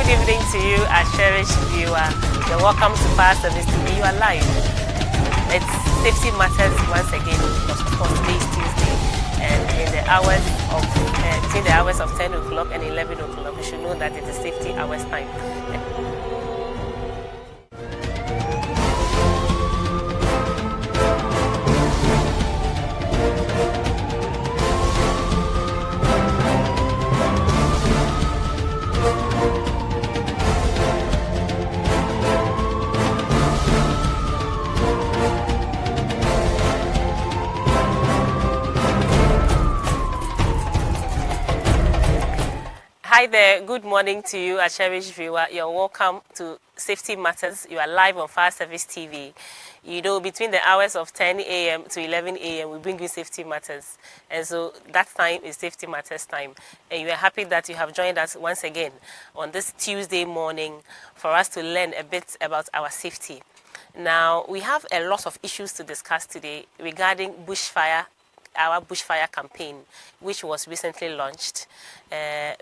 evening to you, our cherished viewer. You're welcome to Fire Service TV. You are live. It's Safety Matters once again. Of course, today is Tuesday, and in the hours of between the hours of 10 o'clock and 11 o'clock, you should know that it is safety hours time. Hi there, good morning to you, a cherished viewer. You're welcome to Safety Matters. You are live on Fire Service TV. You know, between the hours of 10 a.m. to 11 a.m., we bring you Safety Matters. And so that time is Safety Matters time. And we are happy that you have joined us once again on this Tuesday morning for us to learn a bit about our safety. Now, we have a lot of issues to discuss today regarding bushfire, our bushfire campaign, which was recently launched.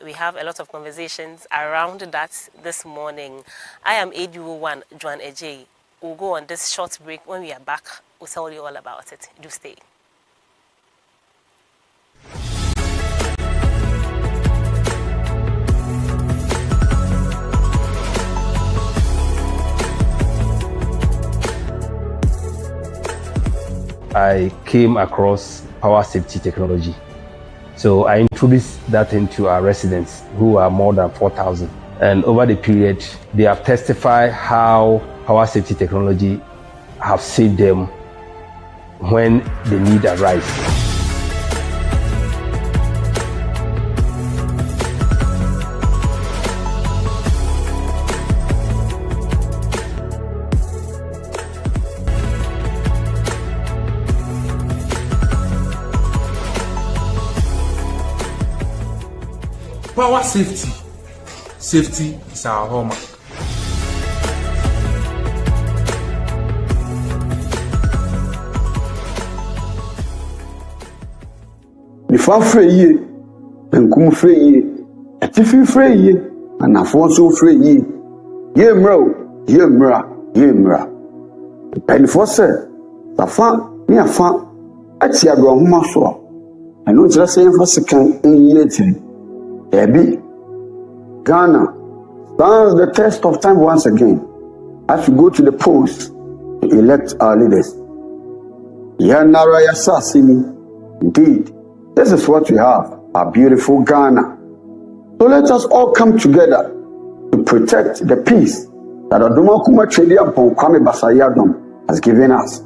We have a lot of conversations around that this morning. I am ADU1 Joan Ejay. We'll go on this short break. When we are back, we'll tell you all about it. Do stay. I came across power safety technology. So I introduced that into our residents, who are more than 4,000. And over the period, they have testified how power safety technology have saved them when the need arises. Power safety. Safety is our hallmark. Nifa freye, benkum freye, atifi freye, anafo so freye. Ye mra. Benifo se, safa ni afa ati ado ahoma so. Eno tira se yemfa sekan enye tin. Ebi, Ghana stands the test of time once again as we go to the polls to elect our leaders. Yanara Yasasini. Indeed, this is what we have, our beautiful Ghana. So let us all come together to protect the peace that Adoma Kuma Chedia Kwame Basayadom has given us.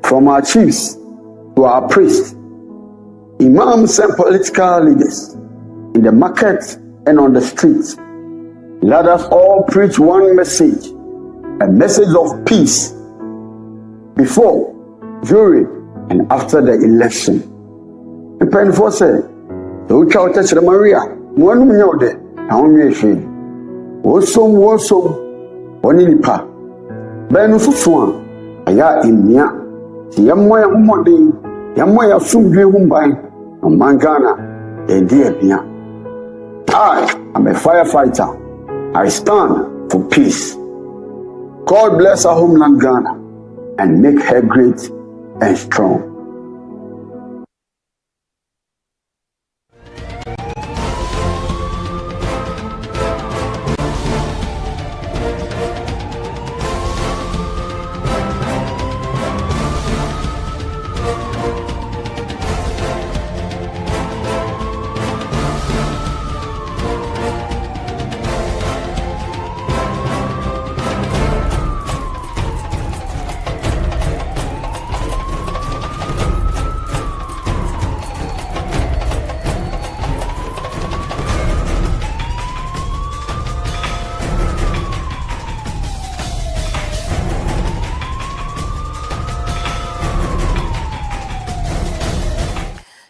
From our chiefs to our priests, imams and political leaders in the market and on the streets, let us all preach one message, a message of peace before, during, and after the election. And Penfo said, the Ucha Tech Maria, one know that, how we say, one in the pa, Benuswan, Aya in Nia, the Yamoya Humodin, Yamoya Sumbi Humbai, and Mangana, and dear. I am a firefighter. I stand for peace. God bless our homeland Ghana and make her great and strong.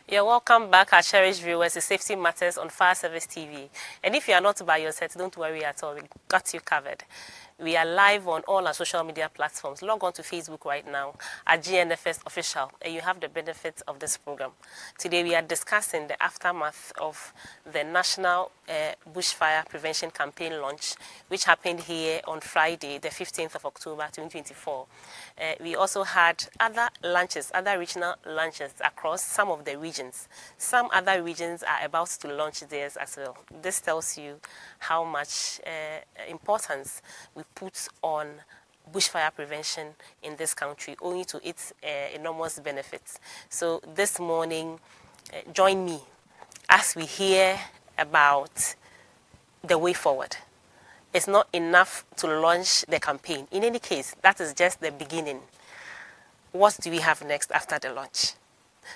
You're welcome back, our cherished viewers, to Safety Matters on Fire Service TV. And if you are not by your set, don't worry at all. We got you covered. We are live on all our social media platforms. Log on to Facebook right now at GNFS Official, and you have the benefits of this program. Today we are discussing the aftermath of the National Bushfire Prevention Campaign launch, which happened here on Friday, the 15th of October 2024. We also had other launches, other regional launches across some of the regions. Some other regions are about to launch theirs as well. This tells you how much importance we put on bushfire prevention in this country, owing to its enormous benefits. So this morning, join me as we hear about the way forward. It's not enough to launch the campaign. In any case, that is just the beginning. What do we have next after the launch?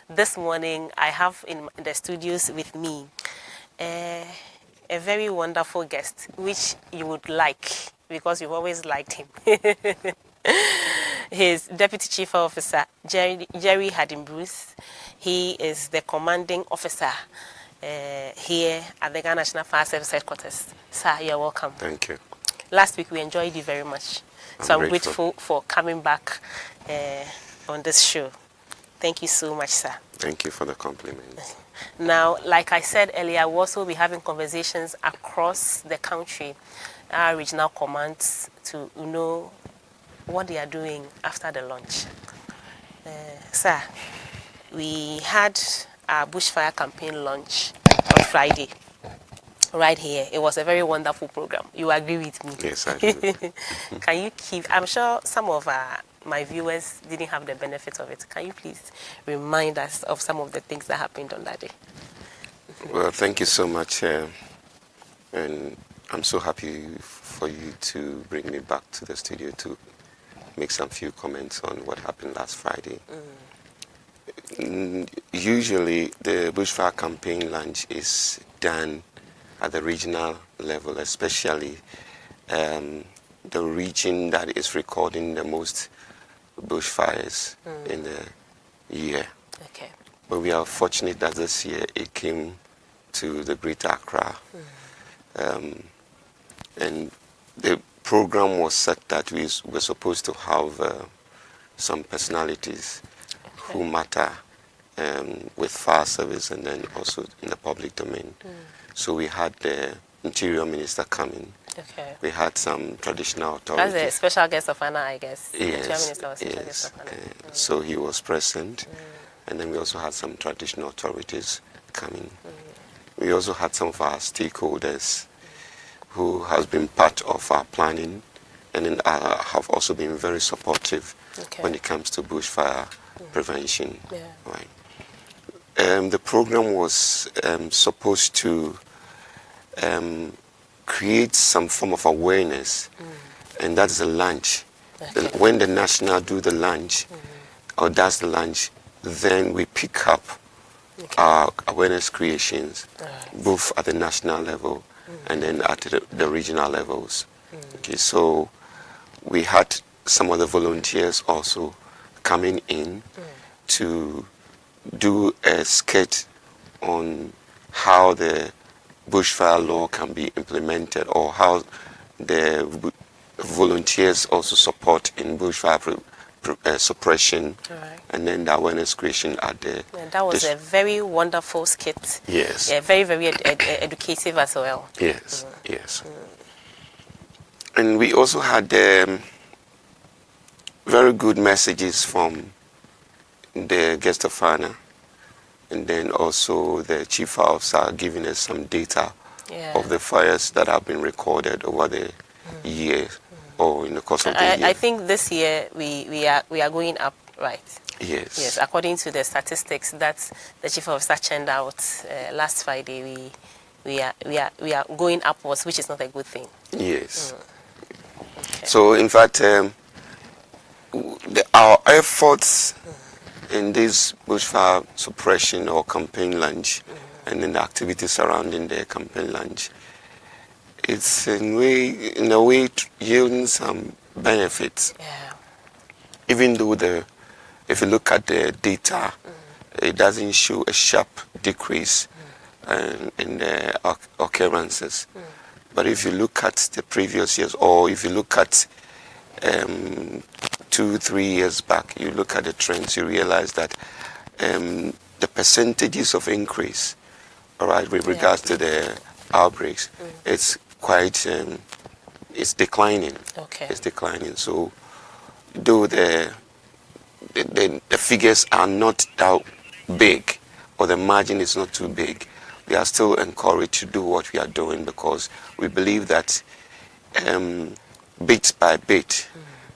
This morning, I have in the studios with me a very wonderful guest, which you would like, because you've always liked him. His Deputy Chief Officer, Jerry Haddon-Bruce. He is the commanding officer here at the Ghana National Fire Service Headquarters. Sir, you're welcome. Thank you. Last week we enjoyed you very much. So I'm grateful for coming back on this show. Thank you so much, sir. Thank you for the compliment. Now, like I said earlier, we'll also be having conversations across the country, our regional commands, to know what they are doing after the launch. Sir, we had our bushfire campaign launch on Friday, right here. It was a very wonderful program. You agree with me? Yes, I do. Can you keep, I'm sure some of my viewers didn't have the benefit of it. Can you please remind us of some of the things that happened on that day? Well, thank you so much. And I'm so happy for you to bring me back to the studio to make some few comments on what happened last Friday. Usually, the bushfire campaign launch is done at the regional level, especially the region that is recording the most bushfires in the year. Okay. But we are fortunate that this year it came to the Greater Accra. And the program was set that we were supposed to have some personalities who matter with fire service and then also in the public domain. So we had the Interior Minister coming. Okay. We had some traditional authorities. That's a special guest of honor, I guess. Yes, The Minister was special yes. guest of honor. So he was present. And then we also had some traditional authorities coming. We also had some of our stakeholders who has been part of our planning and then have also been very supportive when it comes to bushfire prevention. Yeah. Right. The program was supposed to create some form of awareness, and that's the launch. Okay. When the national do the launch or does the launch, then we pick up our awareness creations, both at the national level and then at the regional levels. Okay, so we had some of the volunteers also coming in to do a sketch on how the bushfire law can be implemented, or how the volunteers also support in bushfire suppression, and then the awareness creation at the... And that was a very wonderful skit. Yes. Yeah, very, very educative as well. Yes, yes. And we also had very good messages from the guest of honor, and then also the chief officer giving us some data of the fires that have been recorded over the years or in the course of the year. I think this year we are going up, right? Yes. Yes, according to the statistics that the chief officer churned out last Friday, we are going upwards, which is not a good thing. Yes. Okay. So in fact, our efforts in this bushfire suppression or campaign launch, and then the activities surrounding the campaign launch, it's in a way yielding some benefits. Yeah. Even though if you look at the data, it doesn't show a sharp decrease in the occurrences. But if you look at the previous years, or if you look at 2-3 years back, you look at the trends, you realize that the percentages of increase, all right, with regards to the outbreaks, it's quite, it's declining. Okay. It's declining. So, though the figures are not that big, or the margin is not too big, we are still encouraged to do what we are doing, because we believe that bit by bit,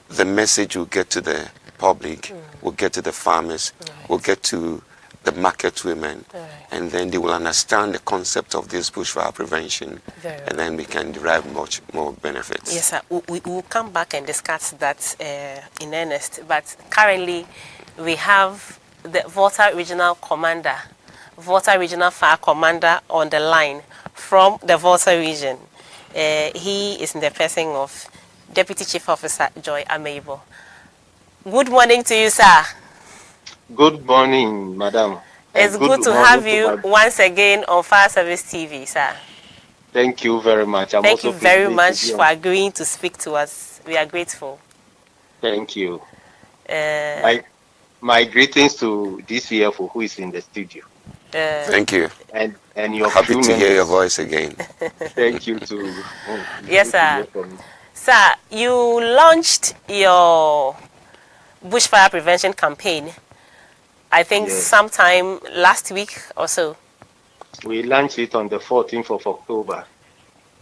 the message will get to the public, will get to the farmers, will get to the market women, and then they will understand the concept of this bushfire prevention, and then we can derive much more benefits. Yes, sir. We will come back and discuss that in earnest. But currently, we have the Volta Regional Commander, Volta Regional Fire Commander on the line from the Volta region. He is in the person of Deputy Chief Officer Joy Amebo. Good morning to you, sir. Good morning, madam. It's good to have you once again on Fire Service TV, sir. Thank you very much. Thank you very much for agreeing to speak to us. We are grateful. Thank you. My greetings to DCFO who is in the studio. Thank you. And your happy to hear your voice again. Thank you too. Yes, sir. Sir, you launched your bushfire prevention campaign, I think sometime last week or so. We launched it on the 14th of October.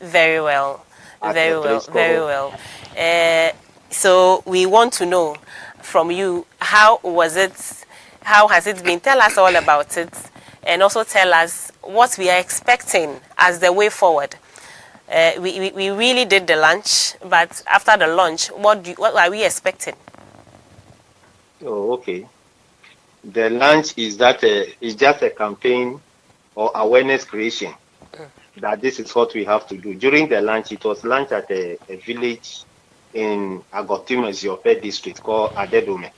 Very well. Very well. Very well. So we want to know from you, how was it? How has it been? Tell us all about it, and also tell us what we are expecting as the way forward. We really did the launch, but after the launch, what are we expecting? Oh, okay. The launch is that it's just a campaign or awareness creation that this is what we have to do. During the launch, it was launched at a village in Agotim, Eziope district called Adedome.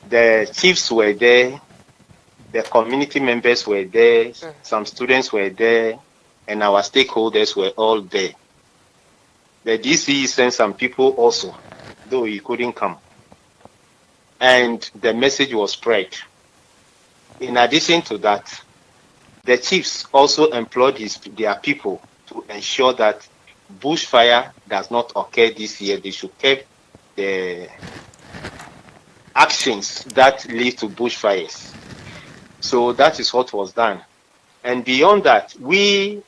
The chiefs were there, the community members were there, some students were there, and our stakeholders were all there. The DCE sent some people also, though he couldn't come. And the message was spread. In addition to that, the chiefs also employed their people to ensure that bushfire does not occur this year. They should keep the actions that lead to bushfires. So that is what was done. And beyond that, we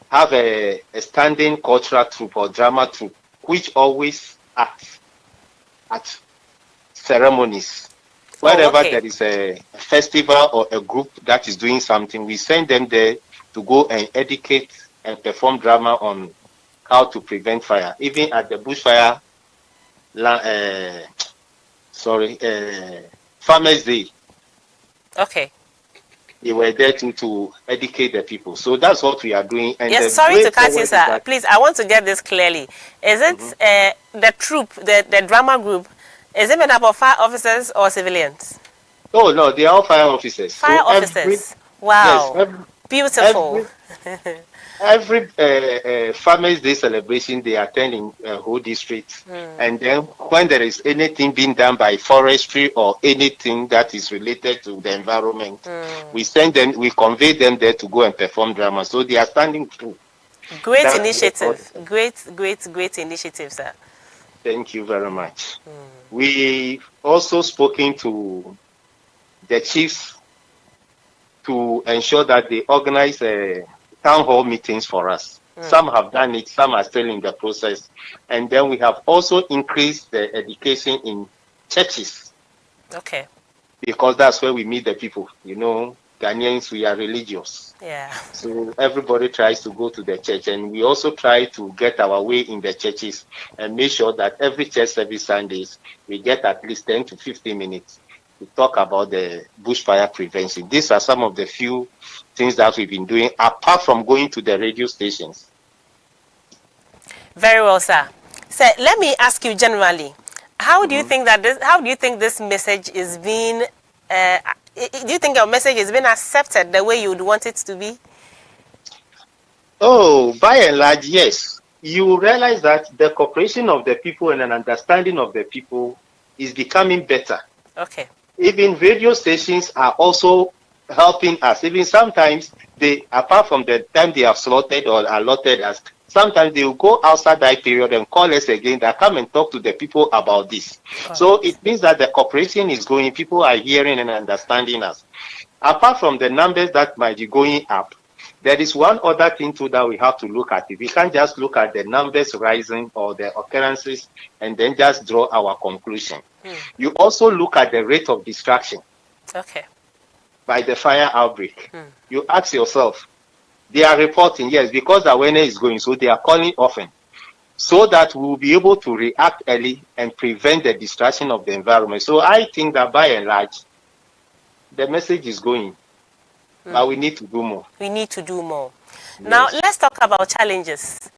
have a standing cultural troupe or drama troupe, which always acts at ceremonies. Wherever there is a festival or a group that is doing something, we send them there to go and educate and perform drama on how to prevent fire. Even at the bushfire, Farmers Day. Okay. They were there to educate the people. So that's what we are doing. And yes, sorry to cut you, sir. Please, I want to get this clearly. Is it the troupe, the drama group, is it made up of fire officers or civilians? Oh, no, they are all fire officers. Fire officers. Wow. Yes, beautiful. Every Farmers Day celebration, they attend in whole district. And then when there is anything being done by forestry or anything that is related to the environment, we send them, we convey them there to go and perform drama. So they are standing through. Great initiative. Great initiative, sir. Thank you very much. We also spoken to the chiefs to ensure that they organize town hall meetings for us. Some have done it, some are still in the process. And then we have also increased the education in churches. Okay. Because that's where we meet the people. You know, Ghanaians, we are religious. Yeah. So everybody tries to go to the church, and we also try to get our way in the churches and make sure that every church service Sundays, we get at least 10 to 15 minutes to talk about the bushfire prevention. These are some of the few things that we've been doing, apart from going to the radio stations. Very well, sir. So let me ask you generally, how do you think that this message is being do you think your message is being accepted the way you would want it to be? Oh, by and large, yes. You realize that the cooperation of the people and an understanding of the people is becoming better. Okay. Even radio stations are also helping us. Even sometimes they, apart from the time they have slotted or allotted us, sometimes they will go outside that period and call us again that come and talk to the people about this. So it means that the cooperation is going, people are hearing and understanding us. Apart from the numbers that might be going up, there is one other thing too that we have to look at. We can't just look at the numbers rising or the occurrences and then just draw our conclusion. You also look at the rate of distraction. Okay. By the fire outbreak. You ask yourself, they are reporting, yes, because awareness is going, so they are calling often, so that we will be able to react early and prevent the distraction of the environment. So I think that by and large, the message is going, but we need to do more. We need to do more. Yes. Now, let's talk about challenges.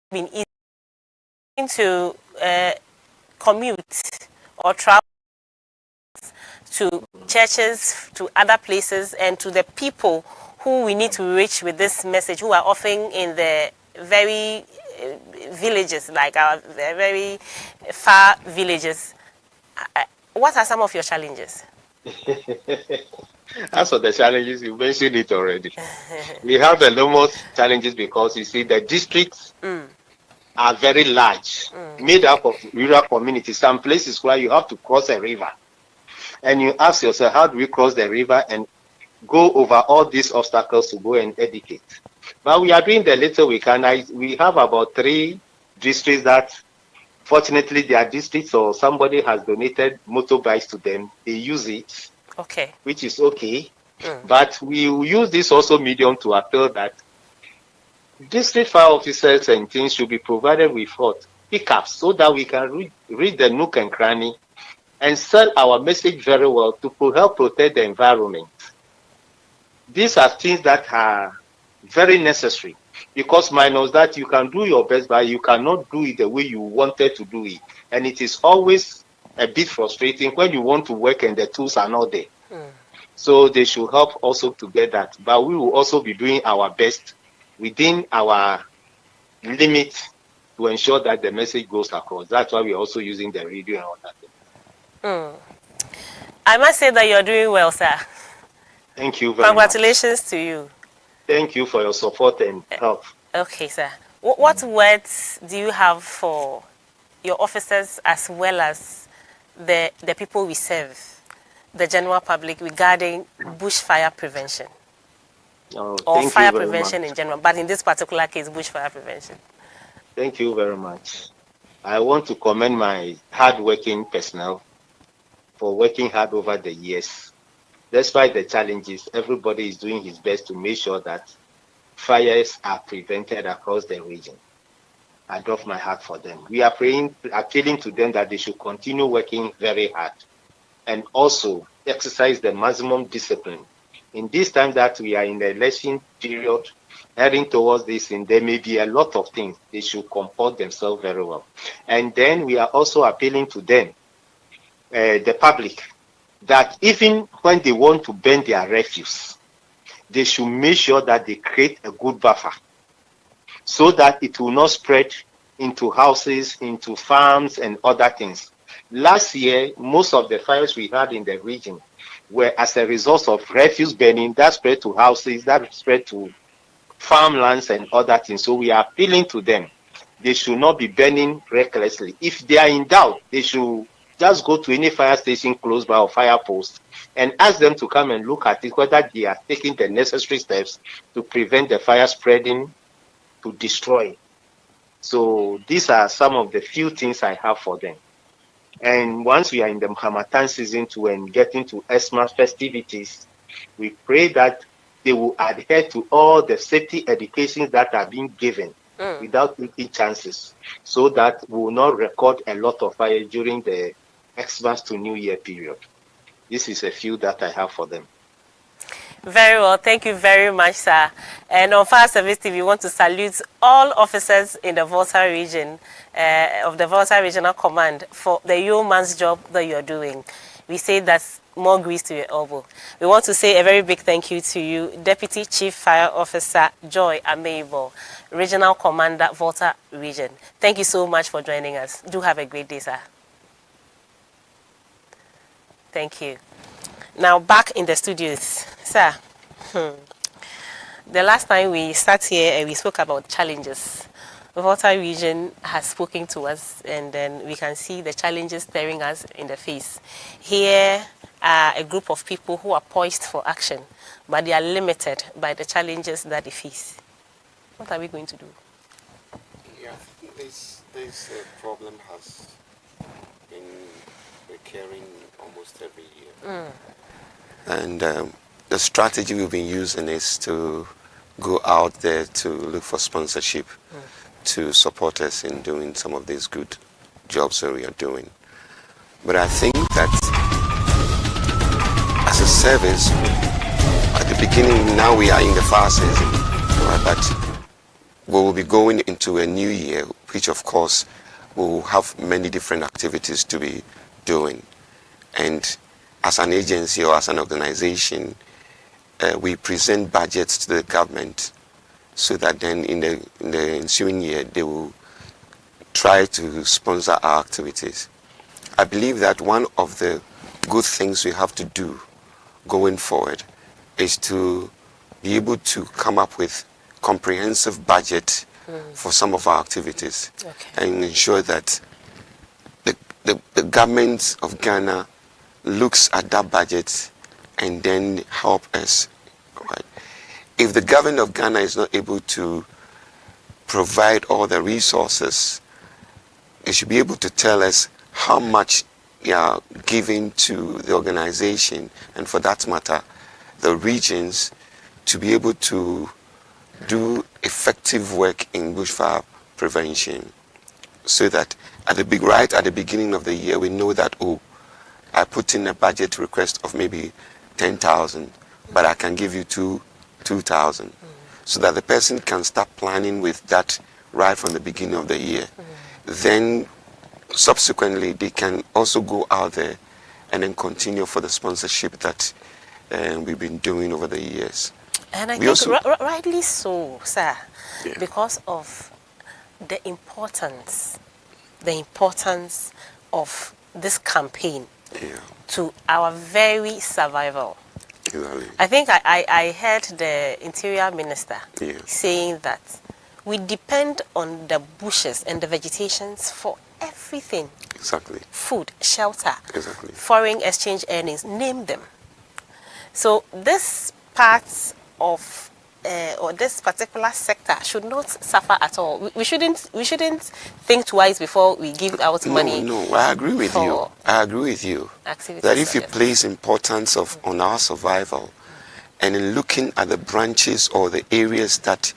Been easy to commute or travel to churches, to other places, and to the people who we need to reach with this message, who are often in the very villages, like our very far villages. What are some of your challenges? As for the challenges, you mentioned it already. We have enormous challenges because you see the districts are very large, made up of rural communities. Some places where you have to cross a river. And you ask yourself, how do we cross the river and go over all these obstacles to go and educate? But we are doing the little we can. We have about 3 districts that, fortunately, their districts or somebody has donated motorbikes to them. They use it, okay, which is okay. But we will use this also medium to appeal that district fire officers and things should be provided with pickups so that we can read the nook and cranny and sell our message very well to help protect the environment. These are things that are very necessary, because minus that you can do your best, but you cannot do it the way you wanted to do it. And it is always a bit frustrating when you want to work and the tools are not there. So they should help also to get that. But we will also be doing our best within our limits to ensure that the message goes across. That's why we're also using the radio and all that. I must say that you're doing well, sir. Thank you very Congratulations to you. Thank you for your support and help. Okay, sir. What words do you have for your officers as well as the people we serve, the general public, regarding bushfire prevention? Or fire prevention in general, but in this particular case, bushfire prevention? Thank you very much. I want to commend my hard-working personnel for working hard over the years. Despite the challenges, everybody is doing his best to make sure that fires are prevented across the region. I drop my heart for them. We are appealing to them that they should continue working very hard and also exercise the maximum discipline. In this time that we are in the election period, heading towards this, and there may be a lot of things, they should comport themselves very well. And then we are also appealing to them, the public, that even when they want to burn their refuse, they should make sure that they create a good buffer so that it will not spread into houses, into farms, and other things. Last year, most of the fires we had in the region were as a result of refuse burning that spread to houses, that spread to farmlands and other things. So we are appealing to them. They should not be burning recklessly. If they are in doubt, they should just go to any fire station close by or fire post and ask them to come and look at it, whether they are taking the necessary steps to prevent the fire spreading to destroy. So these are some of the few things I have for them. And once we are in the Hamatan season 2 and getting to Xmas festivities, we pray that they will adhere to all the safety educations that are being given without taking chances, so that we will not record a lot of fire during the Xmas to New Year period. This is a few that I have for them. Very well. Thank you very much, sir. And on Fire Service TV, we want to salute all officers in the Volta region, of the Volta Regional Command, for the yeoman's job that you're doing. We say that more grease to your elbow. We want to say a very big thank you to you, Deputy Chief Fire Officer Joy Ameibo, Regional Commander, Volta Region. Thank you so much for joining us. Do have a great day, sir. Thank you. Now back in the studios, sir. The last time we sat here and we spoke about challenges, Volta Region has spoken to us, and then we can see the challenges staring us in the face. Here are a group of people who are poised for action, but they are limited by the challenges that they face. What are we going to do? Yeah, this problem has been recurring almost every year. And the strategy we've been using is to go out there to look for sponsorship to support us in doing some of these good jobs that we are doing. But I think that as a service, at the beginning, now we are in the fire season, right? But we will be going into a new year, which of course will have many different activities to be doing. And as an agency or as an organization, we present budgets to the government so that then in the ensuing year they will try to sponsor our activities. I believe that one of the good things we have to do going forward is to be able to come up with comprehensive budget for some of our activities, and ensure that the government of Ghana looks at that budget and then help us. Right? If the government of Ghana is not able to provide all the resources, it should be able to tell us how much they are giving to the organization, and for that matter, the regions, to be able to do effective work in bushfire prevention, so that right at the beginning of the year, we know that, oh, I put in a budget request of maybe 10,000, but I can give you 2,000, so that the person can start planning with that right from the beginning of the year. Then subsequently, they can also go out there and then continue for the sponsorship that we've been doing over the years. And I think rightly so, sir, Yeah. because of the importance of this campaign Yeah, to our very survival. exactly. I think I heard the Interior Minister Yeah. saying that we depend on the bushes and the vegetations for everything. Exactly. Food, shelter, Exactly. foreign exchange earnings, name them. So this part of or this particular sector should not suffer at all. We shouldn't think twice before we give out money. No, I agree with you. I agree with you. Activities That if you like that. place importance on our survival, and in looking at the branches or the areas that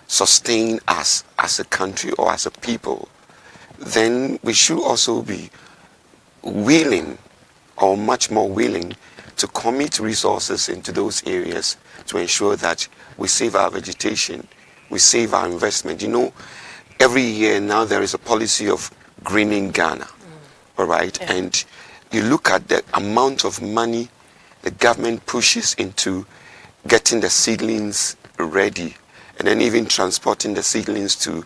sustain us as a country or as a people, then we should also be willing, or much more willing, to commit resources into those areas to ensure that we save our vegetation, we save our investment. You know, every year now there is a policy of greening Ghana, all right? Yeah. And you look at the amount of money the government pushes into getting the seedlings ready, and then even transporting the seedlings to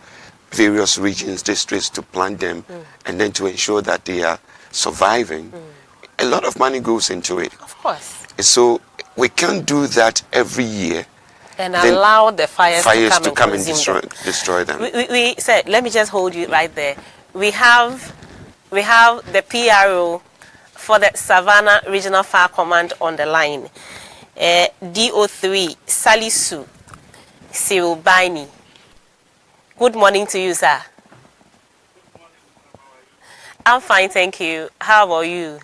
various regions, districts to plant them, and then to ensure that they are surviving. A lot of money goes into it. Of course. So we can't do that every year And then allow the fires to come and consume them. destroy them. We said, let me just hold you right there. We have the PRO for the Savannah Regional Fire Command on the line. DO3 Salisu Sirubani. Good morning to you, sir. I'm fine, thank you. How about you?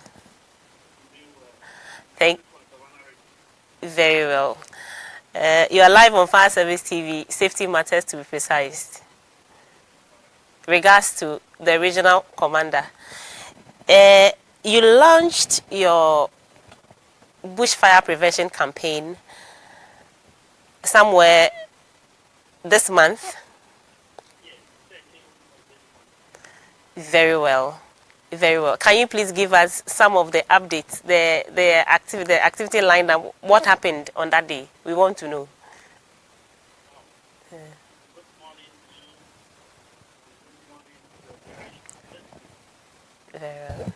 Very well. You are live on Fire Service TV, Safety Matters to be precise. Regards to the regional commander. You launched your bushfire prevention campaign somewhere this month. Very well. Very well. Can you please give us some of the updates, the activity line, and what happened on that day? We want to know. Very well.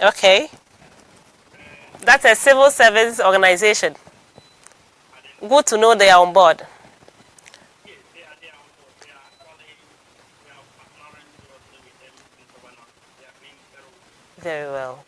Okay. That's a civil service organization. Good to know they are on board. Very well.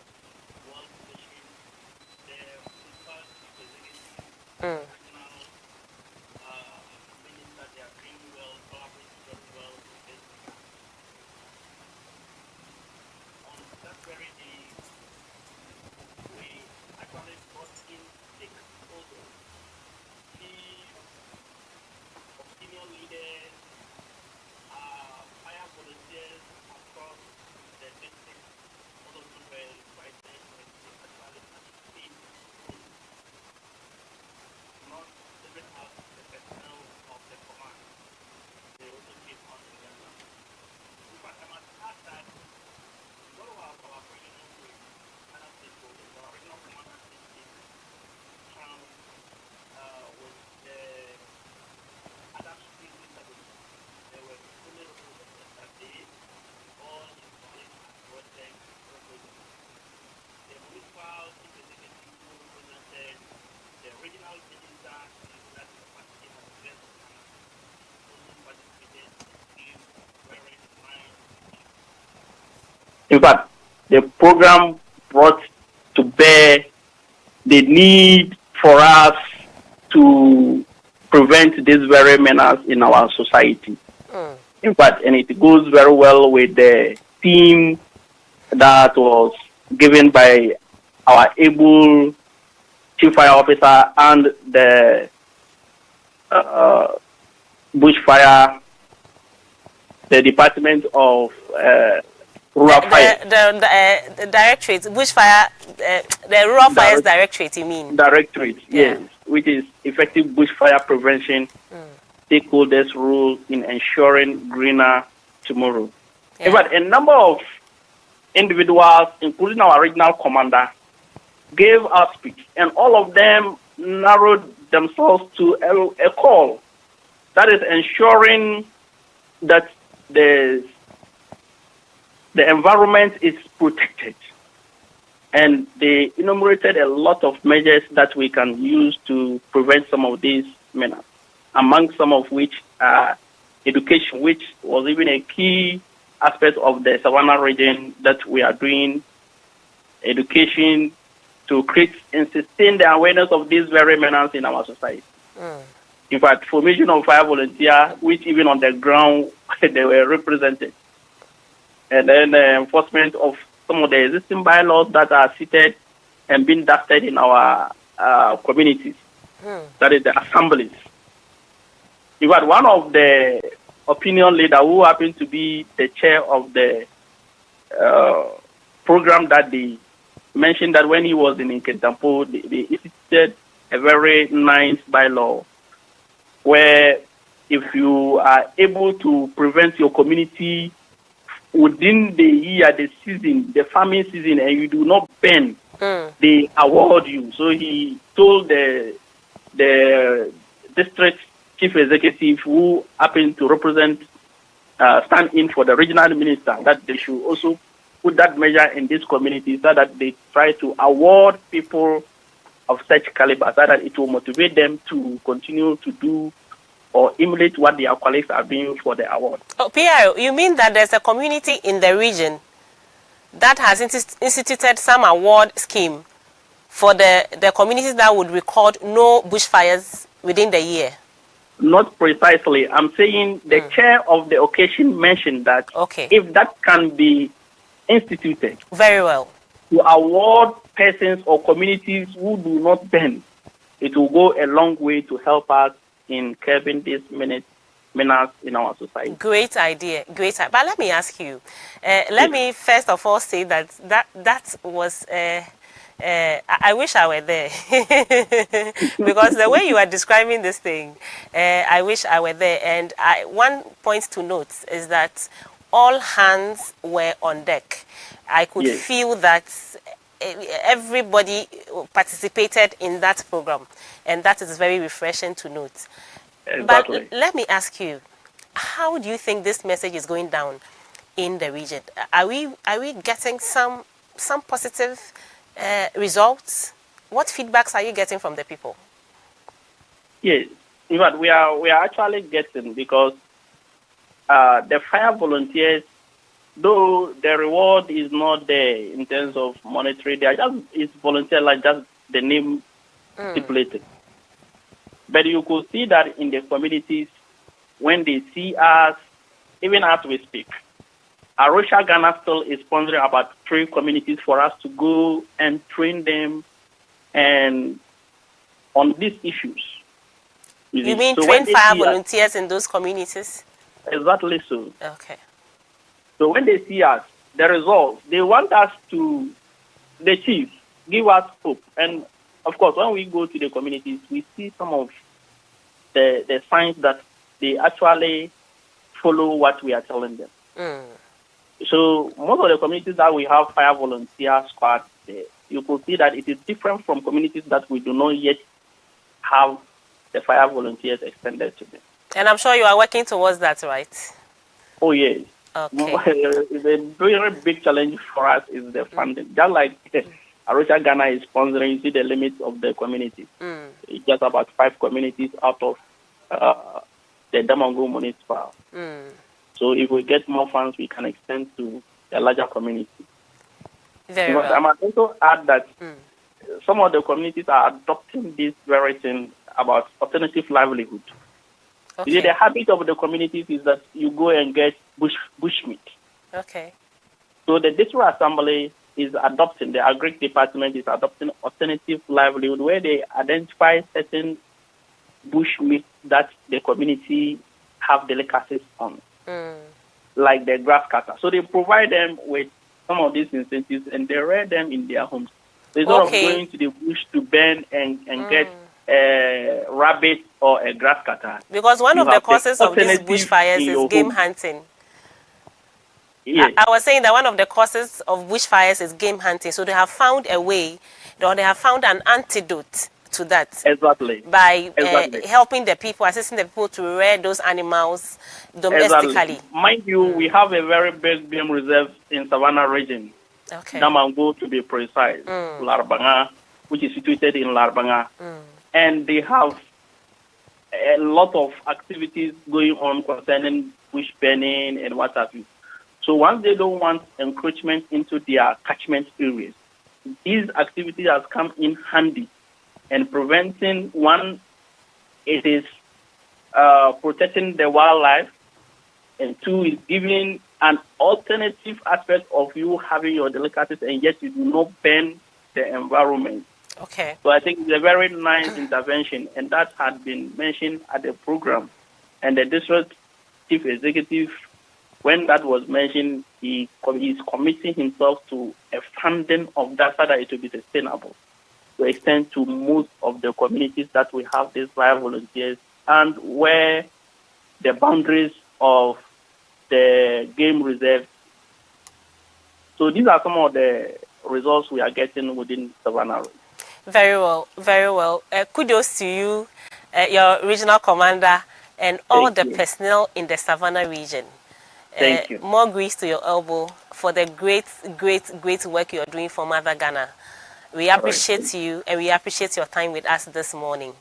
In fact, the program brought to bear the need for us to prevent this very menace in our society. In fact, and it goes very well with the theme that was given by our able Chief Fire Officer and the Bushfire, the Department of Rural Fire. The directorate, Bushfire, the Rural Fires Directorate, you mean? Directorate, yes, which is effective bushfire prevention, stakeholders' role in ensuring greener tomorrow. Yeah. But a number of individuals, including our regional commander, gave us speech, and all of them narrowed themselves to a call that is ensuring that the environment is protected. And they enumerated a lot of measures that we can use to prevent some of these menaces, among some of which are education, which was even a key aspect of the Savannah region that we are doing, education to create and sustain the awareness of these very menaces in our society. In fact, formation of fire volunteers, which even on the ground, they were represented. And then the enforcement of some of the existing bylaws that are seated and being drafted in our communities, that is the assemblies. In fact, one of the opinion leader who happened to be the chair of the program that they mentioned that when he was in Nkentampo, they instituted a very nice bylaw where if you are able to prevent your community within the year, the season, the farming season, and you do not burn, they award you. So he told the district chief executive who happened to represent, stand in for the regional minister, that they should also put that measure in this community so that they try to award people of such caliber so that it will motivate them to continue to do or emulate what their colleagues are doing for the award. Oh, Pierre, you mean that there's a community in the region that has instituted some award scheme for the communities that would record no bushfires within the year? Not precisely. I'm saying the chair of the occasion mentioned that if that can be instituted. Very well. To award persons or communities who do not bend, it will go a long way to help us in curbing these menace in our society. Great idea, great idea. But let me ask you, let me first of all say that was, I wish I were there. Because the way you are describing this thing, I wish I were there. And one point to note is that all hands were on deck. I could feel that everybody participated in that program, and that is very refreshing to note. Exactly. But let me ask you, how do you think this message is going down in the region? Are we getting some positive results? What feedbacks are you getting from the people? Yes, in fact, we are actually getting, because the fire volunteers, though the reward is not there in terms of monetary, they are just, it's volunteer, like just the name stipulated. But you could see that in the communities, when they see us, even as we speak, Arusha Ghana still is sponsoring about 3 communities for us to go and train them and on these issues. You mean train fire volunteers in those communities? Exactly so. Okay. So when they see us, the results, they want us to, the chief, give us hope. And of course, when we go to the communities, we see some of the signs that they actually follow what we are telling them. So most of the communities that we have fire volunteer squads, you could see that it is different from communities that we do not yet have the fire volunteers extended to them. And I'm sure you are working towards that, right? Oh, yes. Okay. The very big challenge for us is the funding. Just like Arusha Ghana is sponsoring, you see the limits of the community. It's just about 5 communities out of the Damongo municipal. So if we get more funds, we can extend to a larger community. Very well. I must also add that some of the communities are adopting this very thing about alternative livelihood. Okay. You see, the habit of the communities is that you go and get bushmeat. Okay. So the district assembly is adopting, the agric department is adopting alternative livelihood where they identify certain bushmeat that the community have delicacies on, like the grass cutter. So they provide them with some of these incentives and they rear them in their homes. So instead of going to the bush to burn and get a rabbit or a grass cutter. Because one of the causes of these bushfires is game hunting. Yes. I was saying that one of the causes of bushfires is game hunting. So they have found a way, or they have found an antidote to that. Exactly. By helping the people, assisting the people to rear those animals domestically. Exactly. Mind you, we have a very big game reserve in Savannah region. Okay. Damongo to be precise. Larbanga, which is situated in Larbanga. And they have a lot of activities going on concerning bush burning and what have you. So once they don't want encroachment into their catchment areas, these activities has come in handy and preventing, one, it is protecting the wildlife, and 2 is giving an alternative aspect of you having your delicacies and yet you do not burn the environment. Okay. So I think it's a very nice intervention, and that had been mentioned at the program. And the district chief executive, when that was mentioned, he is committing himself to a funding of that so that it will be sustainable, to extend to most of the communities that we have these fire volunteers and where the boundaries of the game reserve. So these are some of the results we are getting within Savannah. Very well, very well. Kudos to you, your regional commander, and all the personnel in the Savannah region. Thank you. More grease to your elbow for the great work you're doing for Mother Ghana. We appreciate you, and we appreciate your time with us this morning.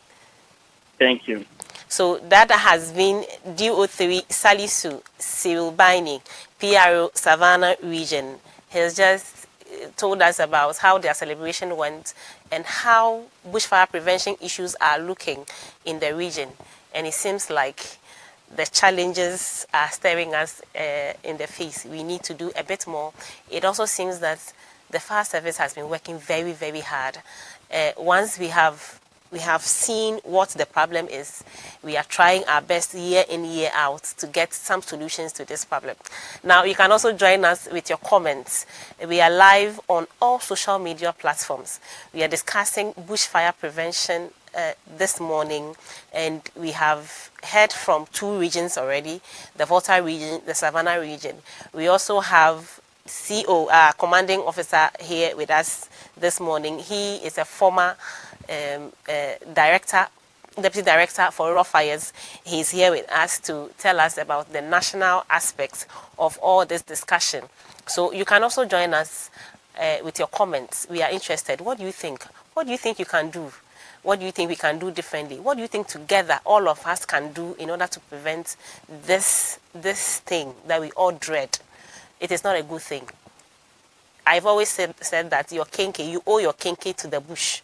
Thank you. So that has been DO3 Salisu Cyril Baini, PRO Savannah region. He has just told us about how their celebration went and how bushfire prevention issues are looking in the region. and it seems like the challenges are staring us in the face. We need to do a bit more. It also seems that the fire service has been working very, very hard. Once we have seen what the problem is, we are trying our best year in, year out to get some solutions to this problem. Now, you can also join us with your comments. We are live on all social media platforms. We are discussing bushfire prevention this morning, and we have heard from 2 regions already, the Volta region, the Savannah region. We also have CO, commanding officer, here with us this morning. He is a former deputy director for rural fires. He's here with us to tell us about the national aspects of all this discussion. So you can also join us with your comments. We are interested. What do you think? What do you think you can do? What do you think we can do differently? What do you think together all of us can do in order to prevent this thing that we all dread? It is not a good thing. I've always said that your kenkey, you owe your kenkey to the bush.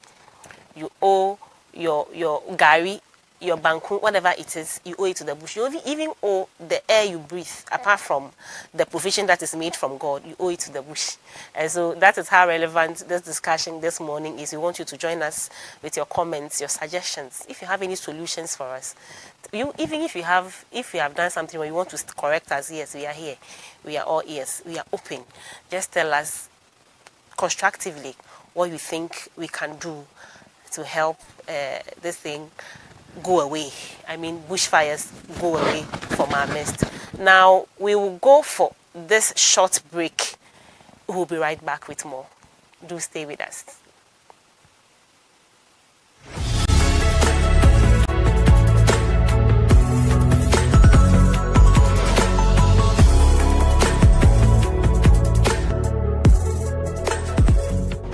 You owe your gari, your banku, whatever it is, you owe it to the bush. You even owe the air you breathe, apart from the provision that is made from God, you owe it to the bush. And so that is how relevant this discussion this morning is. We want you to join us with your comments, your suggestions. If you have any solutions for us, even if you have done something where you want to correct us, yes, we are here. We are all ears. We are open. Just tell us constructively what you think we can do to help this thing go away. I mean, bushfires go away from our midst. Now, we will go for this short break. We'll be right back with more. Do stay with us.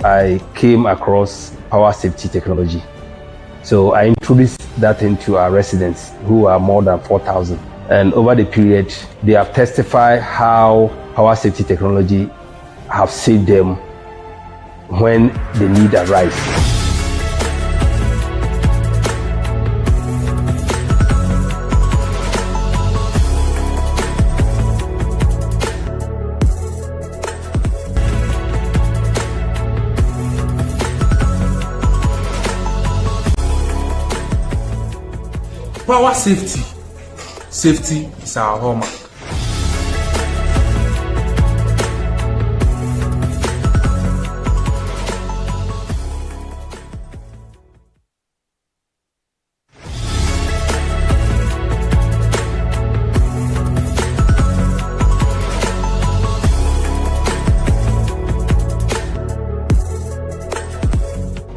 I came across power safety technology. So I introduced that into our residents, who are more than 4,000. And over the period, they have testified how power safety technology have saved them when the need arises. Power safety. Safety is our hallmark.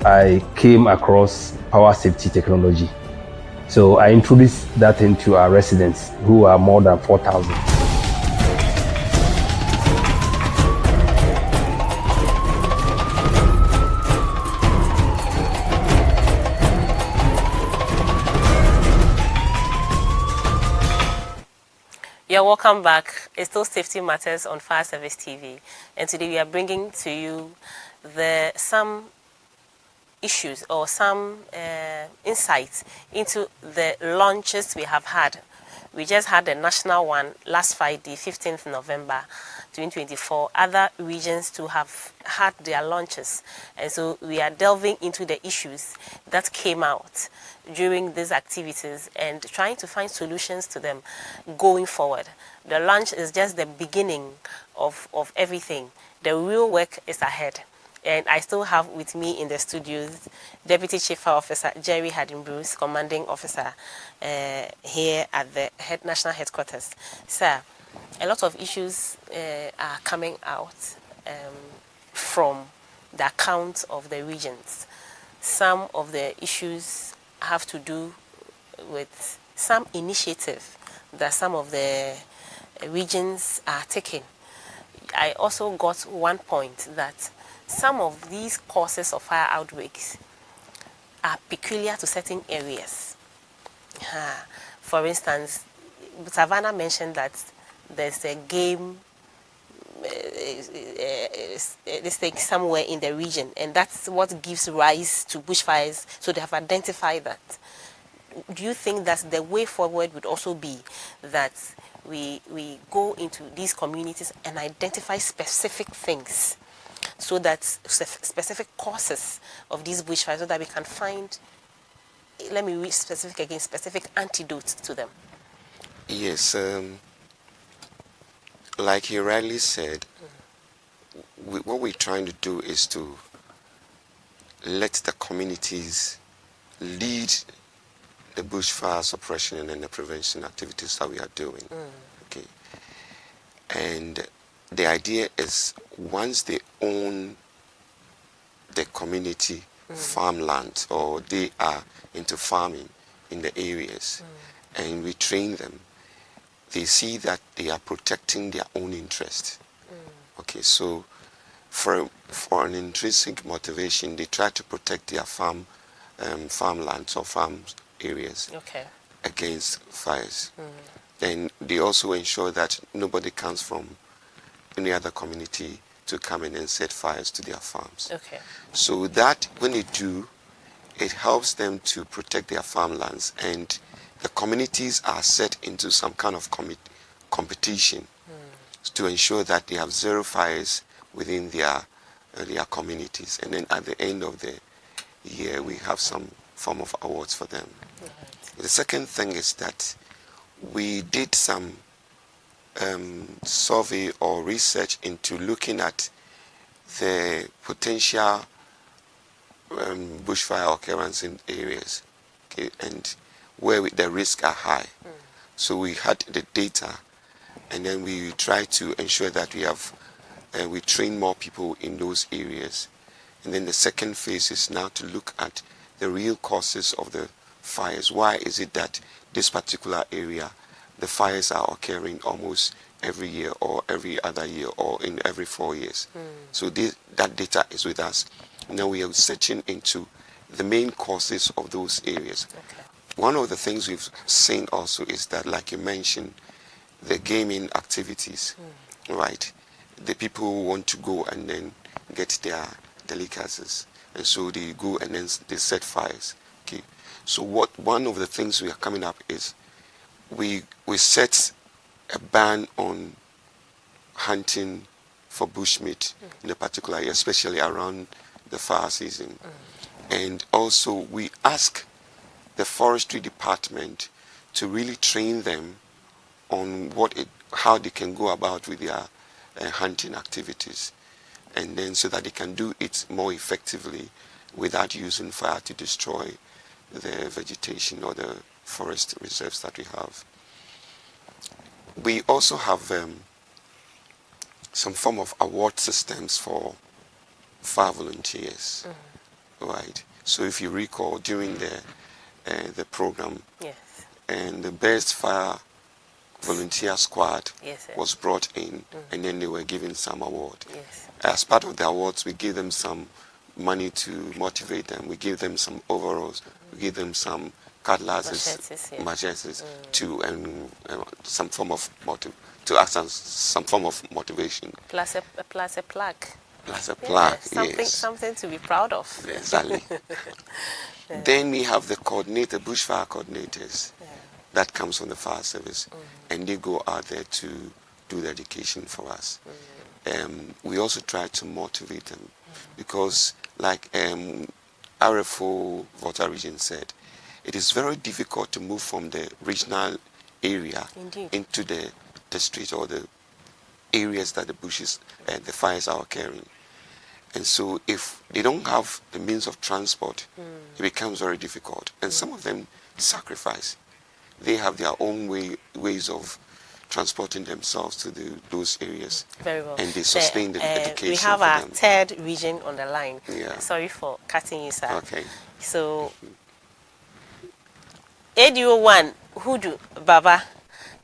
I came across power safety technology. So I introduced that into our residents, who are more than 4,000. You're welcome back. It's still Safety Matters on Fire Service TV. And today we are bringing to you some issues or some insights into the launches we have had. We just had the national one last Friday, 15th November 2024. Other regions too have had their launches. And so we are delving into the issues that came out during these activities and trying to find solutions to them going forward. The launch is just the beginning of everything. The real work is ahead. And I still have with me in the studios Deputy Chief Fire Officer Jerry Haddon-Bruce, Commanding Officer here at the National Headquarters. Sir, a lot of issues are coming out from the account of the regions. Some of the issues have to do with some initiative that some of the regions are taking. I also got one point that some of these causes of fire outbreaks are peculiar to certain areas. For instance, Savannah mentioned that there's a game this thing somewhere in the region, and that's what gives rise to bushfires. So they have identified that. do you think that the way forward would also be that we go into these communities and identify specific things, so that specific causes of these bushfires, so that we can find, let me be specific again, specific antidotes to them? Yes, like he rightly said, what we're trying to do is to let the communities lead the bushfire suppression and the prevention activities that we are doing. Okay, and the idea is, once they own the community farmland, or they are into farming in the areas, and we train them, they see that they are protecting their own interest. Okay, so for an intrinsic motivation, they try to protect their farmlands or farm areas against fires. And they also ensure that nobody comes from any other community to come in and set fires to their farms. Okay. So that when they do, it helps them to protect their farmlands, and the communities are set into some kind of competition to ensure that they have zero fires within their communities. And then at the end of the year, we have some form of awards for them. The second thing is that we did some survey or research into looking at the potential bushfire occurrence in areas, okay, and where the risks are high. So we had the data, and then we try to ensure that we train more people in those areas. And then the second phase is now to look at the real causes of the fires. Why is it that this particular area, the fires are occurring almost every year or every other year or in every 4 years? So that data is with us. Now we are searching into the main causes of those areas. One of the things we've seen also is that, like you mentioned, the gaming activities, right? The people who want to go and then get their delicacies, and so they go and then they set fires. Okay, so one of the things we are coming up is we set a ban on hunting for bushmeat in a particular area, especially around the fire season. And also we ask the forestry department to really train them on how they can go about with their hunting activities, and then so that they can do it more effectively without using fire to destroy the vegetation or the forest reserves that we have. We also have some form of award systems for fire volunteers, right? So if you recall, during the program, and the best fire volunteer squad was brought in, and then they were given some award. As part of the awards, we give them some money to motivate them. We give them some overalls. We give them some cutlasses, machetes, to some form of to act as some form of motivation. Plus a plaque. Plus a plaque, something to be proud of. Exactly. Then we have the bushfire coordinators that comes from the fire service, and they go out there to do the education for us. We also try to motivate them, because like RFO Volta region said, it is very difficult to move from the regional area into the district or the areas that the fires are occurring. And so if they don't have the means of transport, it becomes very difficult. And some of them sacrifice. They have their own ways of transporting themselves to those areas. Very well. And they sustain the education. We have our third region on the line. Sorry for cutting you, sir. Okay. So, ADO1, Hudu Baba,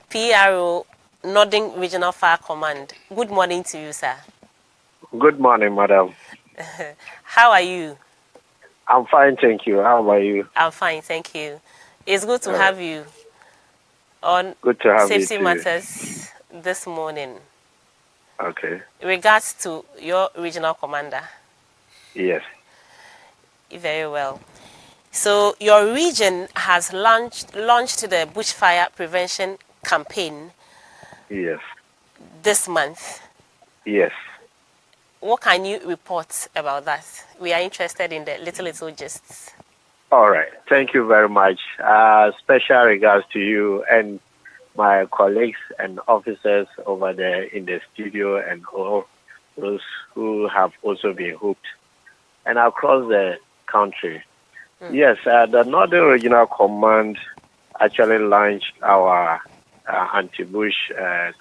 PRO, Northern Regional Fire Command. Good morning to you, sir. Good morning, madam. How are you? I'm fine, thank you. How about you? I'm fine, thank you. It's good to have you on Good to have Safety you too. Matters this morning. Okay. In regards to your regional commander. Yes. Very well. So your region has launched the bushfire prevention campaign Yes. this month. Yes. What can you report about that? We are interested in the little gists. All right. Thank you very much. Special regards to you and my colleagues and officers over there in the studio and all those who have also been hooked and across the country. Yes, the Northern Regional Command actually launched our anti-bush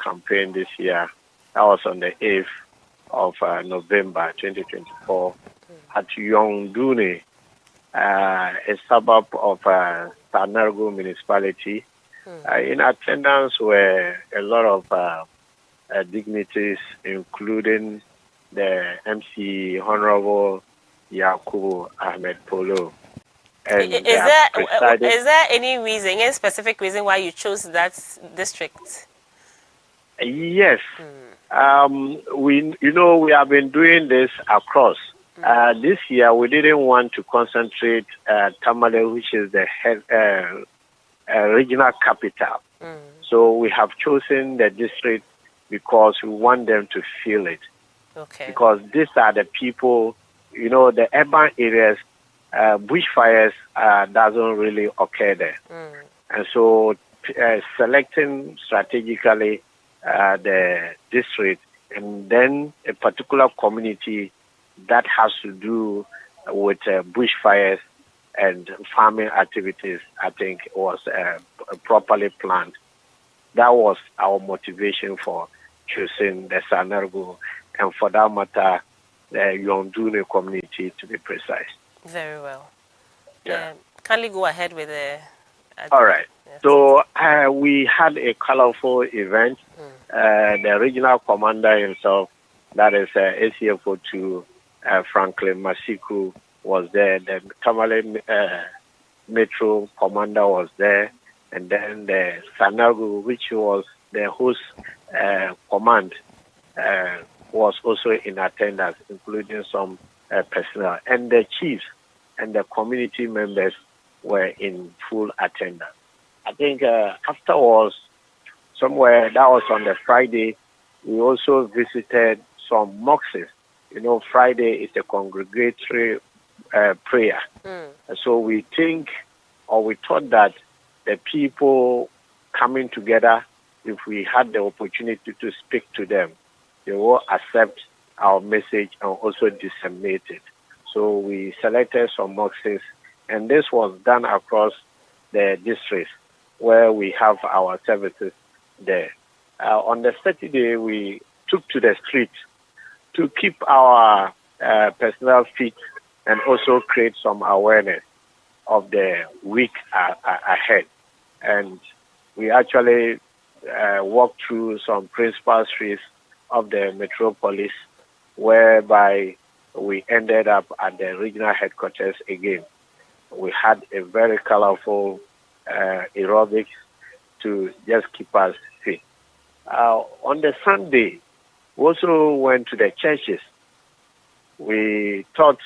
campaign this year. That was on the 8th of November 2024 at Yongduni, a suburb of Sanargo municipality. In attendance were a lot of dignitaries, including the MC Honorable Yakubu Ahmed Polo. And Is there any reason, any specific reason why you chose that district? Yes. We have been doing this across. This year, we didn't want to concentrate Tamale, which is the regional capital. So we have chosen the district because we want them to feel it. Okay. Because these are the people, the urban areas, bushfires doesn't really occur there. And so selecting strategically the district and then a particular community that has to do with bushfires and farming activities, I think was properly planned. That was our motivation for choosing the Sanargo and for that matter, the Yongduni community to be precise. Very well. Yeah. Kindly go ahead with the... All right. Yes. So we had a colorful event. The regional commander himself, that is ACFO2, Franklin Masiku, was there. The Tamale Metro commander was there. And then the Sanargo, which was the host command, was also in attendance, including some personnel. And the chiefs and the community members were in full attendance. I think afterwards, somewhere, that was on the Friday, we also visited some mosques. Friday is a congregatory prayer. And so we thought that the people coming together, if we had the opportunity to speak to them, they will accept our message and also disseminate it. So we selected some mosques, and this was done across the districts where we have our services there. On the Saturday, we took to the street to keep our personnel fit and also create some awareness of the week ahead. And we actually walked through some principal streets of the metropolis, whereby we ended up at the regional headquarters again. We had a very colorful aerobics to just keep us fit. On the Sunday, we also went to the churches. We thought,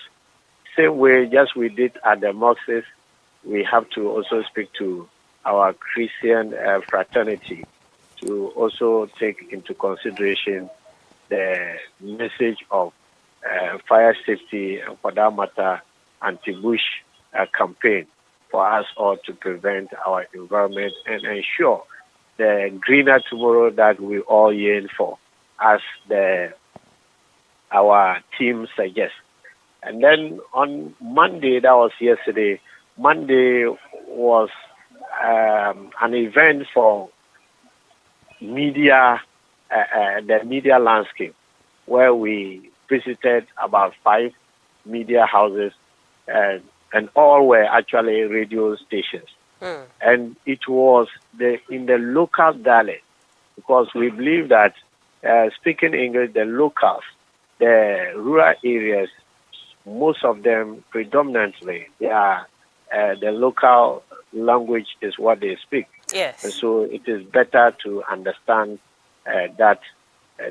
same way just we did at the mosques, we have to also speak to our Christian fraternity to also take into consideration the message of fire safety and, for that matter, anti-bush campaign for us all to prevent our environment and ensure the greener tomorrow that we all yearn for, as our team suggests. And then on Monday, that was yesterday, Monday was an event for media, the media landscape, where we visited about 5 media houses, and all were actually radio stations. And it was in the local dialect, because we believe that speaking English, the locals, the rural areas, most of them predominantly, they are the local language is what they speak. Yes. And so it is better to understand that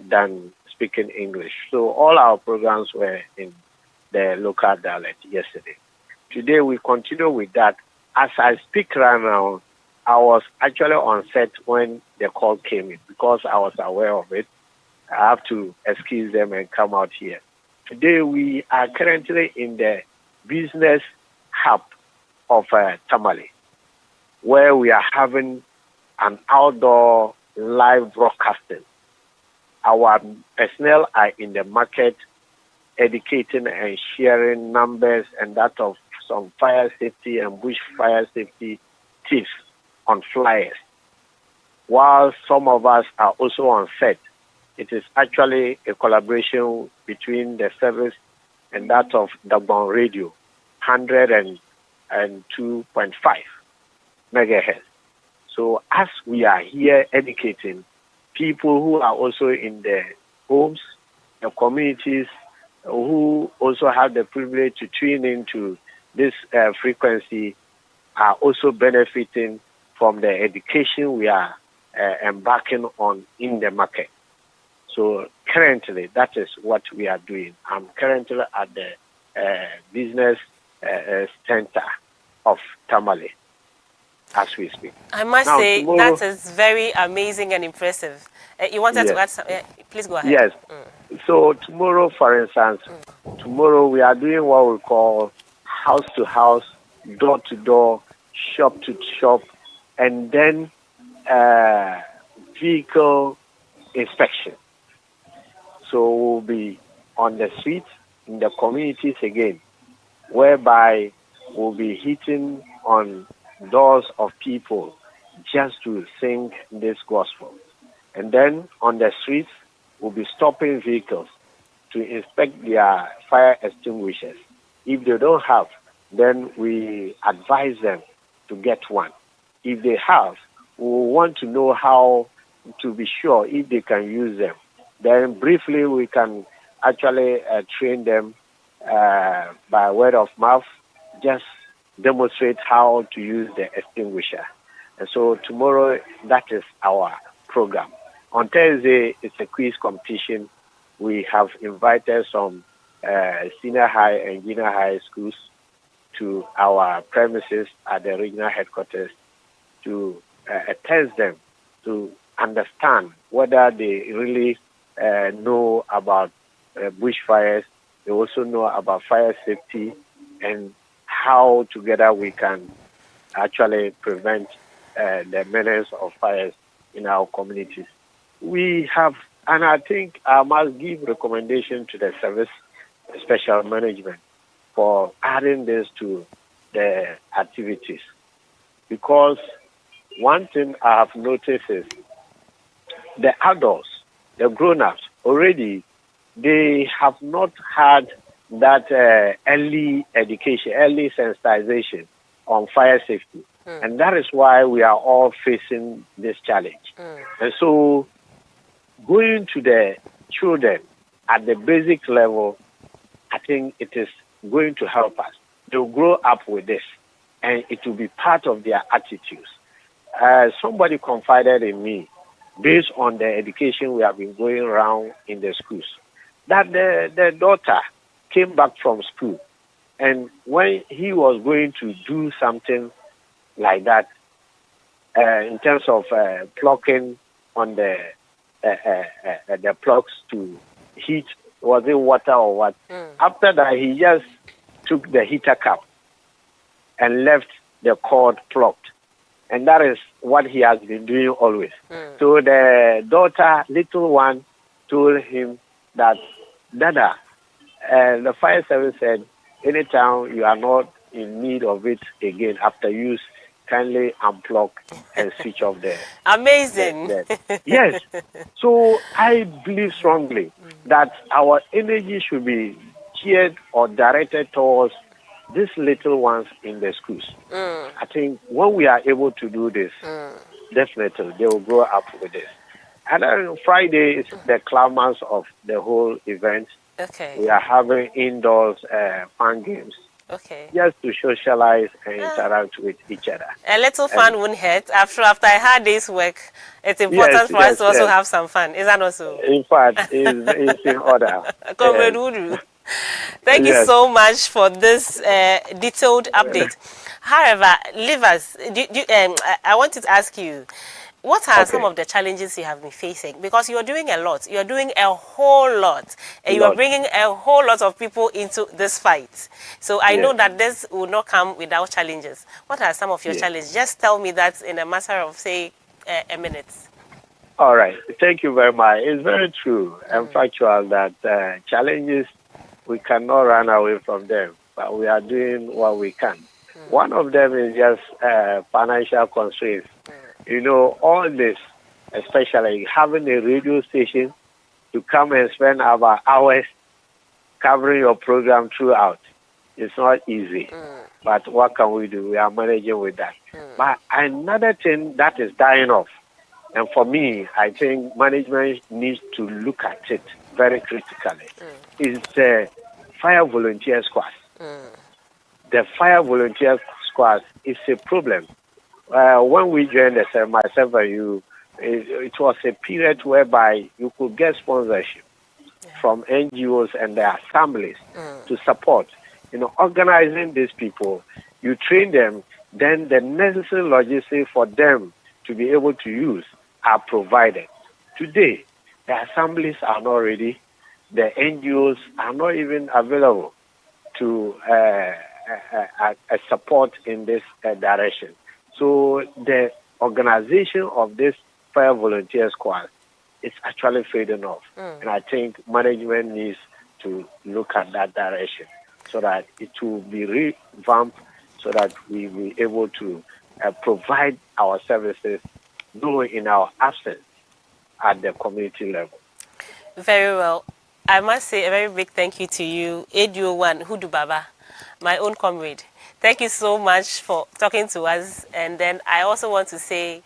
than speaking English. So all our programs were in the local dialect yesterday. today we continue with that. As I speak right now, I was actually on set when the call came in because I was aware of it. I have to excuse them and come out here. Today we are currently in the business hub of Tamale, where we are having an outdoor live broadcasting. Our personnel are in the market educating and sharing numbers and that of some fire safety and bush fire safety tips on flyers. While some of us are also on set, it is actually a collaboration between the service and that of Dagbon Radio, 102.5 megahertz. So as we are here educating people who are also in the homes, the communities, who also have the privilege to tune into this frequency, are also benefiting from the education we are embarking on in the market. So currently, that is what we are doing. I'm currently at the business center of Tamale as we speak. I must say that is very amazing and impressive. You wanted to add something? Please go ahead. Yes. So tomorrow, for instance, tomorrow we are doing what we call house to house, door to door, shop to shop, and then vehicle inspection. So we'll be on the streets, in the communities again, whereby we'll be hitting on doors of people just to sing this gospel. And then on the streets, we'll be stopping vehicles to inspect their fire extinguishers. If they don't have, then we advise them to get one. If they have, we want to know how to be sure if they can use them. Then briefly, we can actually train them by word of mouth, just demonstrate how to use the extinguisher. And so tomorrow, that is our program. On Thursday, it's a quiz competition. We have invited some senior high and junior high schools to our premises at the regional headquarters to test them, to understand whether they really know about bushfires. They also know about fire safety and how together we can actually prevent the menace of fires in our communities. We have, and I think I must give recommendation to the service special management for adding this to the activities. Because one thing I have noticed is the adults, the grown-ups, already, they have not had that early education, early sensitization on fire safety. And that is why we are all facing this challenge. And so going to the children at the basic level, I think it is going to help us. They'll grow up with this, and it will be part of their attitudes. Somebody confided in me, based on the education we have been going around in the schools, that the daughter came back from school, and when he was going to do something like that, in terms of plucking on the plugs to heat, was it water or what? After that, he just took the heater cap and left the cord plugged. And that is what he has been doing always. So the daughter, little one, told him that, Dada, the fire service said, anytime you are not in need of it again after use, kindly unplug and switch off the... Amazing. Yes. So I believe strongly that our energy should be geared or directed towards these little ones in the schools. I think when we are able to do this, definitely they will grow up with this. And then Friday is the climax of the whole event. Okay. We are having indoors fun games. Okay. Just to socialize and interact with each other. A little fun won't hurt. After I had this work, it's important for us to also have some fun. Is that not so? In fact, it's in order. Comrade Udu, Thank you Yes. so much for this detailed update. However, leave us. I wanted to ask you, what are some Okay. of the challenges you have been facing? Because you're doing a lot. You're doing a whole lot. And you are Lot. bringing a whole lot of people into this fight. So I know Yes. that this will not come without challenges. What are some of your Yes. challenges? Just tell me that in a matter of, say, a minute. All right. Thank you very much. It's very true and factual that challenges, we cannot run away from them, but we are doing what we can. One of them is just financial constraints. You know, all this, especially having a radio station to come and spend about hours covering your program throughout, it's not easy. But what can we do? We are managing with that. But another thing that is dying off, and for me, I think management needs to look at it very critically, is the fire volunteer squad. The fire volunteer squad is a problem. When we joined myself and you, it was a period whereby you could get sponsorship from NGOs and their assemblies to support. You know, organizing these people, you train them, then the necessary logistics for them to be able to use are provided. Today, the assemblies are not ready. The NGOs are not even available to support in this direction. So the organization of this fire volunteer squad is actually fading off. And I think management needs to look at that direction so that it will be revamped so that we will be able to provide our services, though in our absence, at the community level. Very well. I must say a very big thank you to you, ADO1 Hudu Baba, my own comrade. Thank you so much for talking to us. And then I also want to say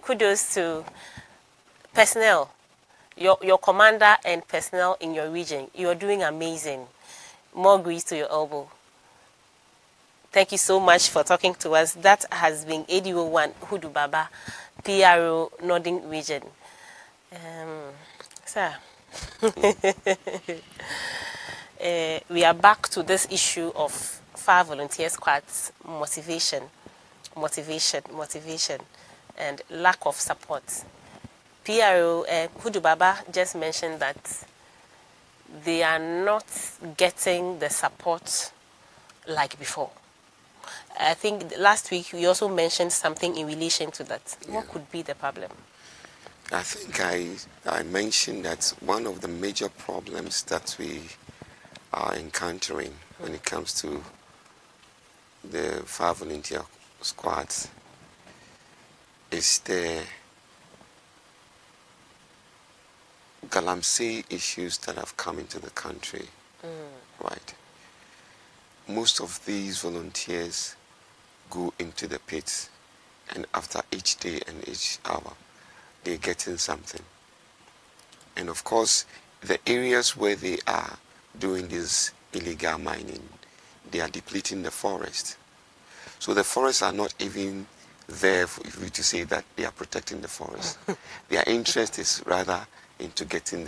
kudos to personnel, your commander and personnel in your region. You are doing amazing. More grease to your elbow. Thank you so much for talking to us. That has been ADO1 Hudu Baba, PRO Northern Region. Sir, we are back to this issue of fire volunteer squads, motivation, and lack of support. PRO Hudu Baba just mentioned that they are not getting the support like before. I think last week we also mentioned something in relation to that. Yeah. What could be the problem? I think I mentioned that one of the major problems that we are encountering when it comes to the fire volunteer squads is the galamsey issues that have come into the country. Right. Most of these volunteers go into the pits, and after each day and each hour, they're getting something. And of course, the areas where they are doing this illegal mining, they are depleting the forest. So the forests are not even there for you to say that they are protecting the forest. Their interest is rather into getting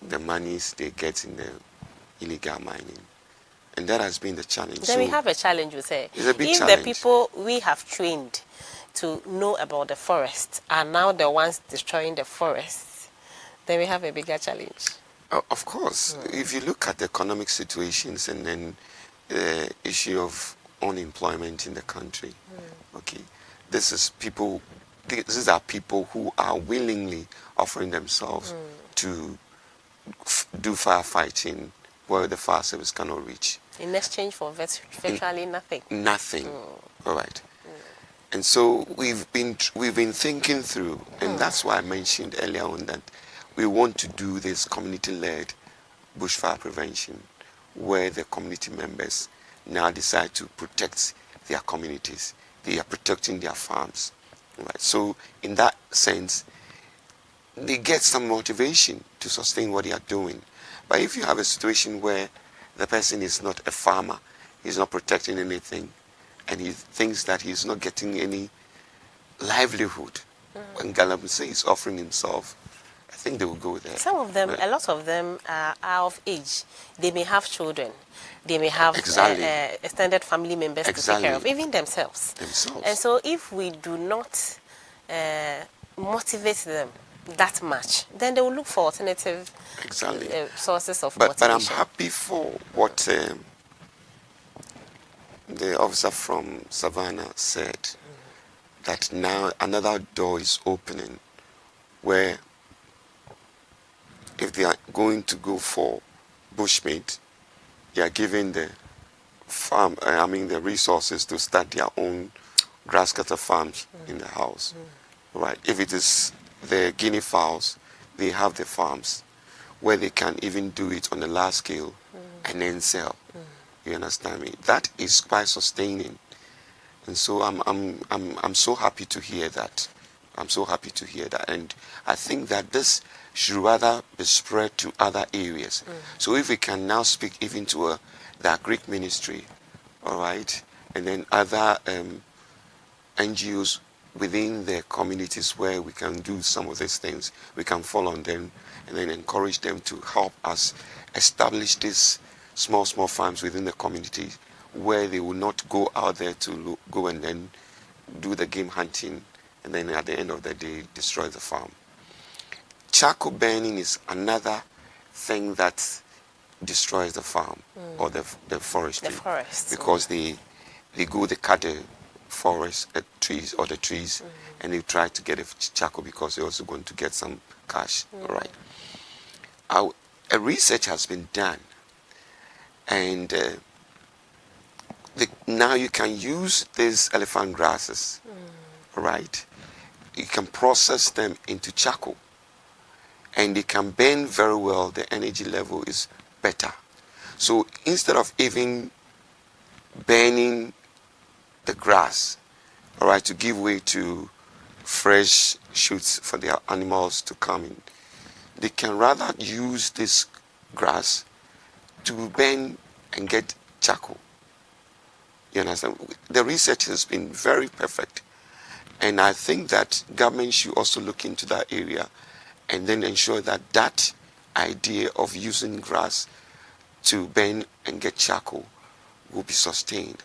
the monies they get in the illegal mining. And that has been the challenge. Then we have a challenge, we say. It's a big if challenge. The people we have trained to know about the forest are now the ones destroying the forests, then we have a bigger challenge. Of course. If you look at the economic situations and then the issue of unemployment in the country, okay, these are people who are willingly offering themselves to do firefighting where the fire service cannot reach. In exchange for virtually nothing. Nothing. All right. And so we've been thinking through, and that's why I mentioned earlier on that we want to do this community-led bushfire prevention, where the community members now decide to protect their communities. They are protecting their farms. Right. So in that sense, they get some motivation to sustain what they are doing. But if you have a situation where the person is not a farmer, he's not protecting anything, and he thinks that he's not getting any livelihood, when Galamsey is offering himself I think they will go there. Some of them, a lot of them are of age. They may have children. They may have Exactly. extended family members to take care of, Exactly. even themselves. Themselves. And so if we do not motivate them that much, then they will look for alternative Exactly. sources of But I'm motivation. happy for what the officer from Savannah said, that now another door is opening where if they are going to go for bushmeat, they are given the farm, the resources to start their own grass cutter farms in the house. Right. If it is the guinea fowls, they have the farms where they can even do it on a large scale and then sell. You understand me? That is quite sustaining. And so I'm so happy to hear that. I'm so happy to hear that. And I think that this should rather be spread to other areas. So if we can now speak even to the agric ministry, all right, and then other NGOs within the communities where we can do some of these things, we can fall on them and then encourage them to help us establish these small farms within the community where they will not go out there to go and then do the game hunting and then at the end of the day destroy the farm. Charcoal burning is another thing that destroys the farm or the forestry. The forest. Because they cut the forest trees or the trees and they try to get a charcoal because they're also going to get some cash. All right. A research has been done and now you can use these elephant grasses, right? You can process them into charcoal and they can burn very well. The energy level is better. So instead of even burning the grass, all right, to give way to fresh shoots for their animals to come in, they can rather use this grass to burn and get charcoal. You understand? The research has been very perfect. And I think that government should also look into that area and then ensure that that idea of using grass to burn and get charcoal will be sustained.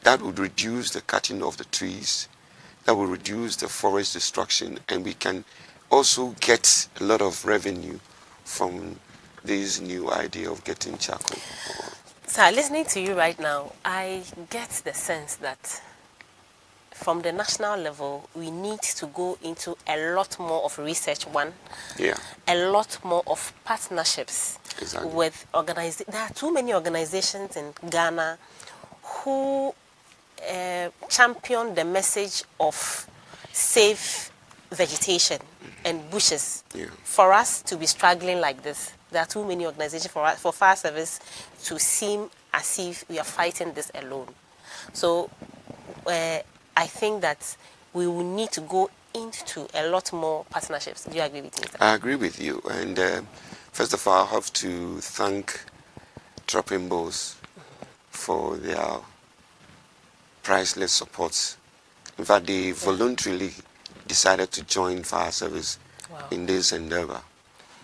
That would reduce the cutting of the trees, that will reduce the forest destruction, and we can also get a lot of revenue from this new idea of getting charcoal. Sir, listening to you right now, I get the sense that from the national level, we need to go into a lot more of research, a lot more of partnerships with organizations. There are too many organizations in Ghana who champion the message of safe vegetation and bushes. For us to be struggling like this, there are too many organizations for fire service to seem as if we are fighting this alone. So I think that we will need to go into a lot more partnerships. Do you agree with me, sir? I agree with you. And first of all, I have to thank Tropimbos for their priceless support. In fact, they voluntarily decided to join fire service in this endeavor.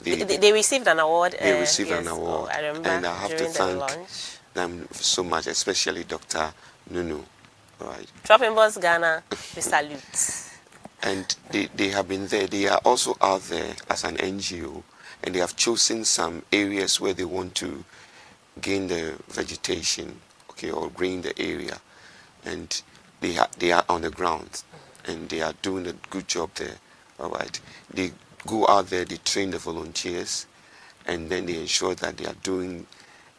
They received an award. They received an award. I remember, and I have to thank launch. them so much, especially Dr. Nunu. Right. Tropimbos Ghana, we salute. And they have been there. They are also out there as an NGO, and they have chosen some areas where they want to gain the vegetation, or green the area. And they are on the ground, and they are doing a good job there. All right. They go out there, they train the volunteers, and then they ensure that they are doing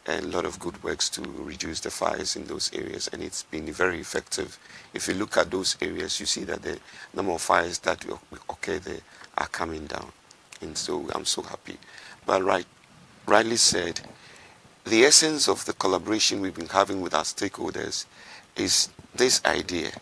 a lot of good works to reduce the fires in those areas, and it's been very effective. If you look at those areas, you see that the number of fires that occur there are coming down, and so I'm so happy. But rightly said, the essence of the collaboration we've been having with our stakeholders is this idea,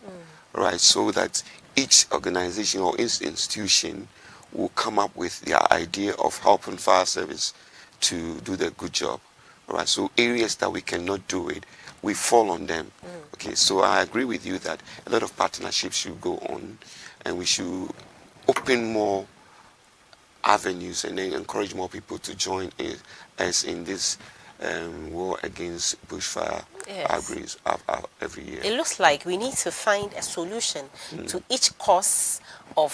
right? So that each organization or each institution will come up with their idea of helping fire service to do the good job. Right, so areas that we cannot do it, we fall on them. Okay, so I agree with you that a lot of partnerships should go on, and we should open more avenues and then encourage more people to join us in this war against bushfire outbreaks every year. It looks like we need to find a solution to each cause of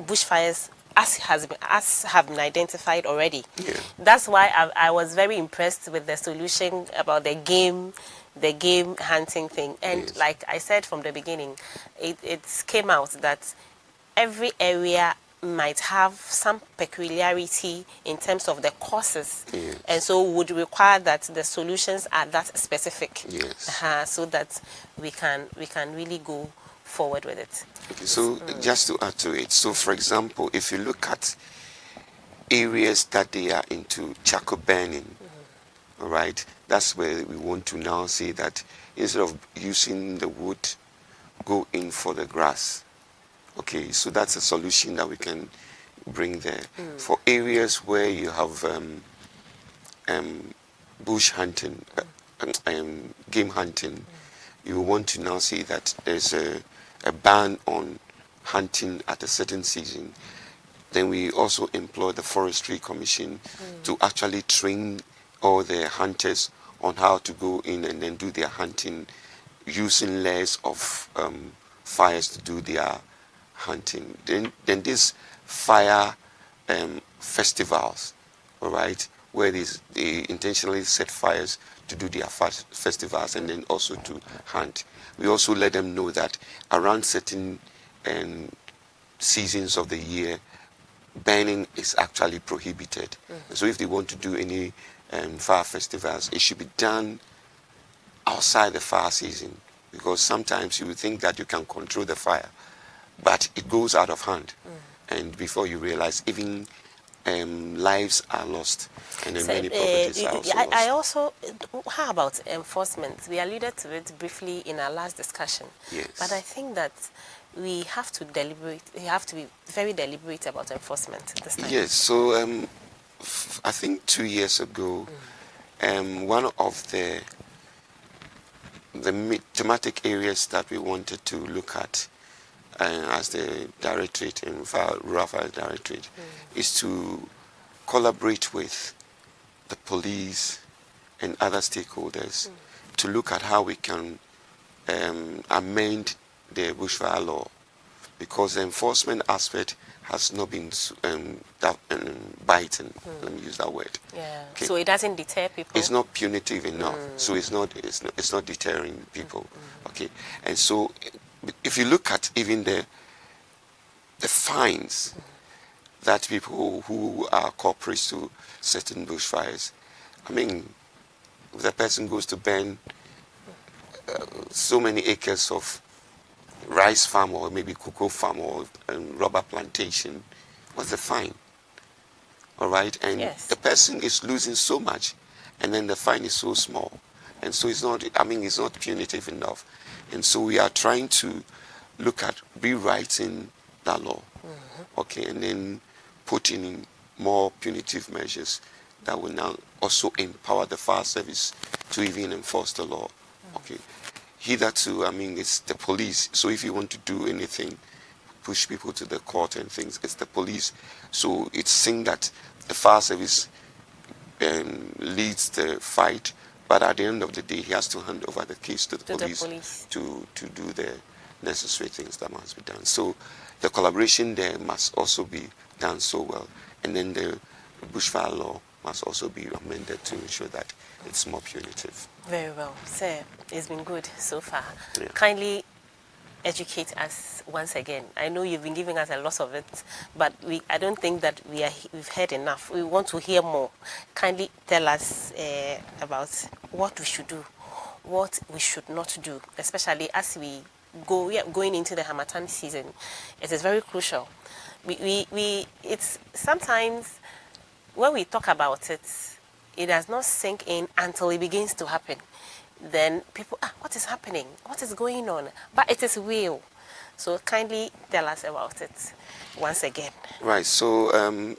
bushfires as have been identified already. Yeah. That's why I was very impressed with the solution about the game hunting thing. And Yes. like I said from the beginning, it came out that every area might have some peculiarity in terms of the causes, Yes. and so would require that the solutions are that specific. Yes. So that we can really go forward with it. Okay, so just to add to it, so for example, if you look at areas that they are into charcoal burning, all right, that's where we want to now say that instead of using the wood, go in for the grass. Okay, so that's a solution that we can bring there. For areas where you have bush hunting, game hunting, you want to now see that there's a ban on hunting at a certain season. Then we also employ the Forestry Commission to actually train all the hunters on how to go in and then do their hunting using layers of fires to do their hunting. Then these fire festivals, all right, where they intentionally set fires to do their festivals and then also to hunt. We also let them know that around certain seasons of the year, burning is actually prohibited. So if they want to do any fire festivals, it should be done outside the fire season, because sometimes you would think that you can control the fire, but it goes out of hand, and before you realize, even lives are lost, and then many properties are also lost. I also, how about enforcement? We alluded to it briefly in our last discussion. Yes. But I think that we have to be very deliberate about enforcement this time. Yes, so I think 2 years ago, one of the thematic areas that we wanted to look at as the directorate, Rural Affairs Directorate, is to collaborate with the police and other stakeholders to look at how we can amend the bushfire law, because the enforcement aspect has not been biting. Let me use that word. Yeah. Okay. So it doesn't deter people. It's not punitive enough, so it's not deterring people. Okay, and so if you look at even the fines that people who are culprits to certain bushfires, I mean, if the person goes to burn so many acres of rice farm or maybe cocoa farm or rubber plantation, what's the fine? All right, and Yes. the person is losing so much, and then the fine is so small, and so it's not. I mean, it's not punitive enough, and so we are trying to look at rewriting that law, okay, and then putting in more punitive measures that will now also empower the fire service to even enforce the law, okay. Hitherto, I mean, it's the police. So if you want to do anything, push people to the court and things, it's the police. So it's seen that the fire service leads the fight, but at the end of the day, he has to hand over the case to the police to do the necessary things that must be done. So the collaboration there must also be done so well. And then the bushfire law must also be amended to ensure that it's more punitive. Very well, sir. It's been good so far. Yeah. Kindly educate us once again. I know you've been giving us a lot of it, but I don't think that we've heard enough. We want to hear more. Kindly tell us about what we should do, what we should not do, especially as we are going into the Harmattan season. It is very crucial. It's sometimes when we talk about it, it does not sink in until it begins to happen. Then people, what is happening? What is going on? But it is real. So kindly tell us about it once again. Right, so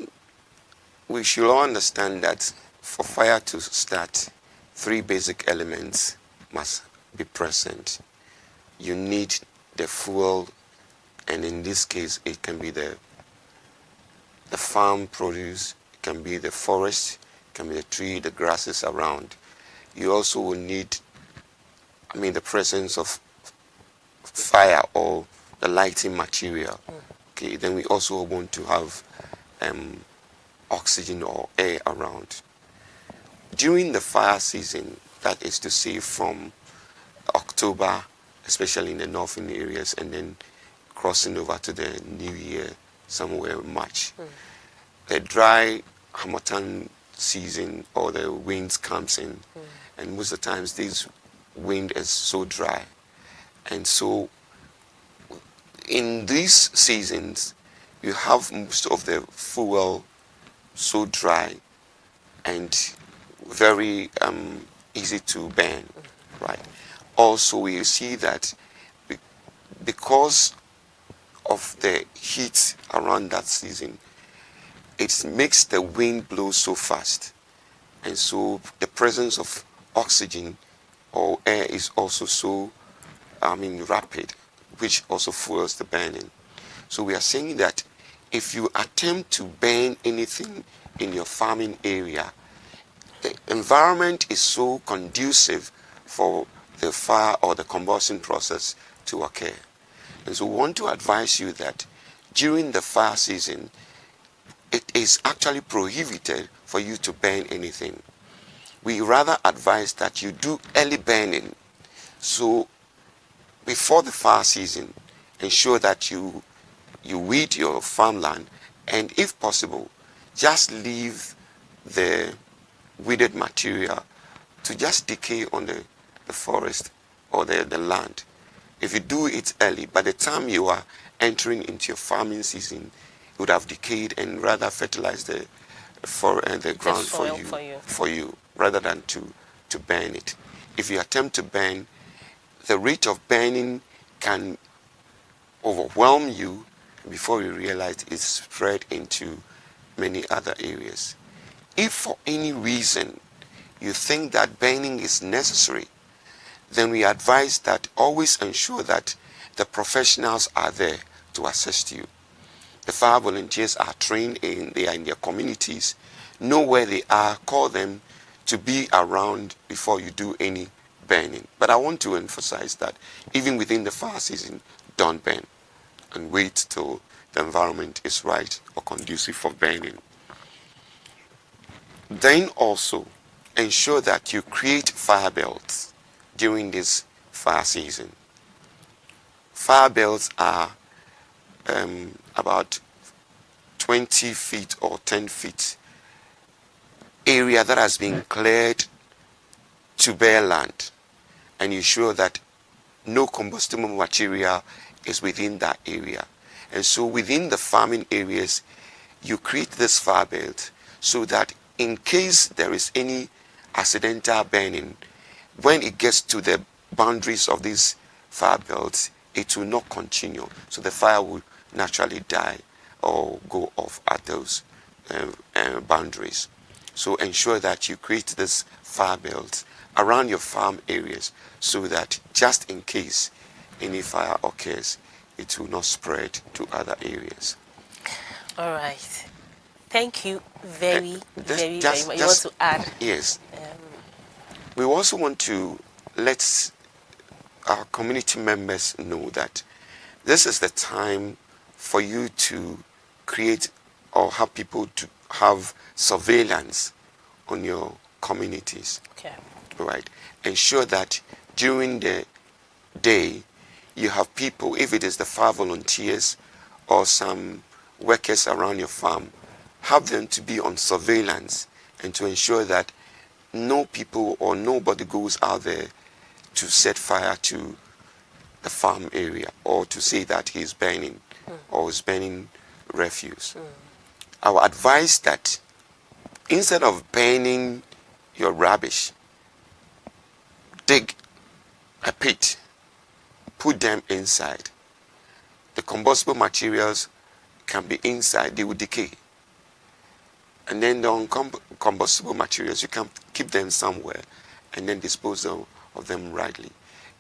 we should all understand that for fire to start, 3 basic elements must be present. You need the fuel, and in this case, it can be the the farm produce, it can be the forest, it can be the tree, the grasses around. You also will need, the presence of fire or the lighting material. Okay, then we also want to have oxygen or air around. During the fire season, that is to say from October, especially in the northern areas, and then crossing over to the new year, somewhere in March. The dry Harmattan season or the winds comes in, and most of the times this wind is so dry. And so in these seasons, you have most of the fuel so dry and very easy to burn, right? Also, we see that because of the heat around that season, it makes the wind blow so fast. And so the presence of oxygen or air is also so, rapid, which also fuels the burning. So we are saying that if you attempt to burn anything in your farming area, the environment is so conducive for the fire or the combustion process to occur. And so we want to advise you that during the fire season, it is actually prohibited for you to burn anything. We rather advise that you do early burning. So before the fire season, ensure that you weed your farmland, and if possible, just leave the weeded material to just decay on the forest or the land. If you do it early, by the time you are entering into your farming season, it would have decayed and rather fertilize the ground for you rather than to burn it. If you attempt to burn, the rate of burning can overwhelm you before you realize it's spread into many other areas. If for any reason you think that burning is necessary, then we advise that always ensure that the professionals are there to assist you. The fire volunteers are trained they are in their communities, know where they are, call them to be around before you do any burning. But I want to emphasize that even within the fire season, don't burn and wait till the environment is right or conducive for burning. Then also ensure that you create fire belts during this fire season. Fire belts are about 20 feet or 10 feet area that has been cleared to bare land, and ensure that no combustible material is within that area. And so within the farming areas, you create this fire belt so that in case there is any accidental burning, when it gets to the boundaries of these fire belts, it will not continue. So the fire will naturally die or go off at those boundaries. So ensure that you create this fire belt around your farm areas so that just in case any fire occurs, it will not spread to other areas. All right. Thank you very much. You want to add? Yes. We also want to let our community members know that this is the time for you to create or have people to have surveillance on your communities. Okay. Right. Ensure that during the day you have people, if it is the fire volunteers or some workers around your farm, have them to be on surveillance and to ensure that no people or nobody goes out there to set fire to the farm area or to say that he is burning or is burning refuse. I would advise that instead of burning your rubbish, dig a pit, put them inside. The combustible materials can be inside, they will decay. And then the uncombustible materials, you can keep them somewhere and then dispose of them rightly.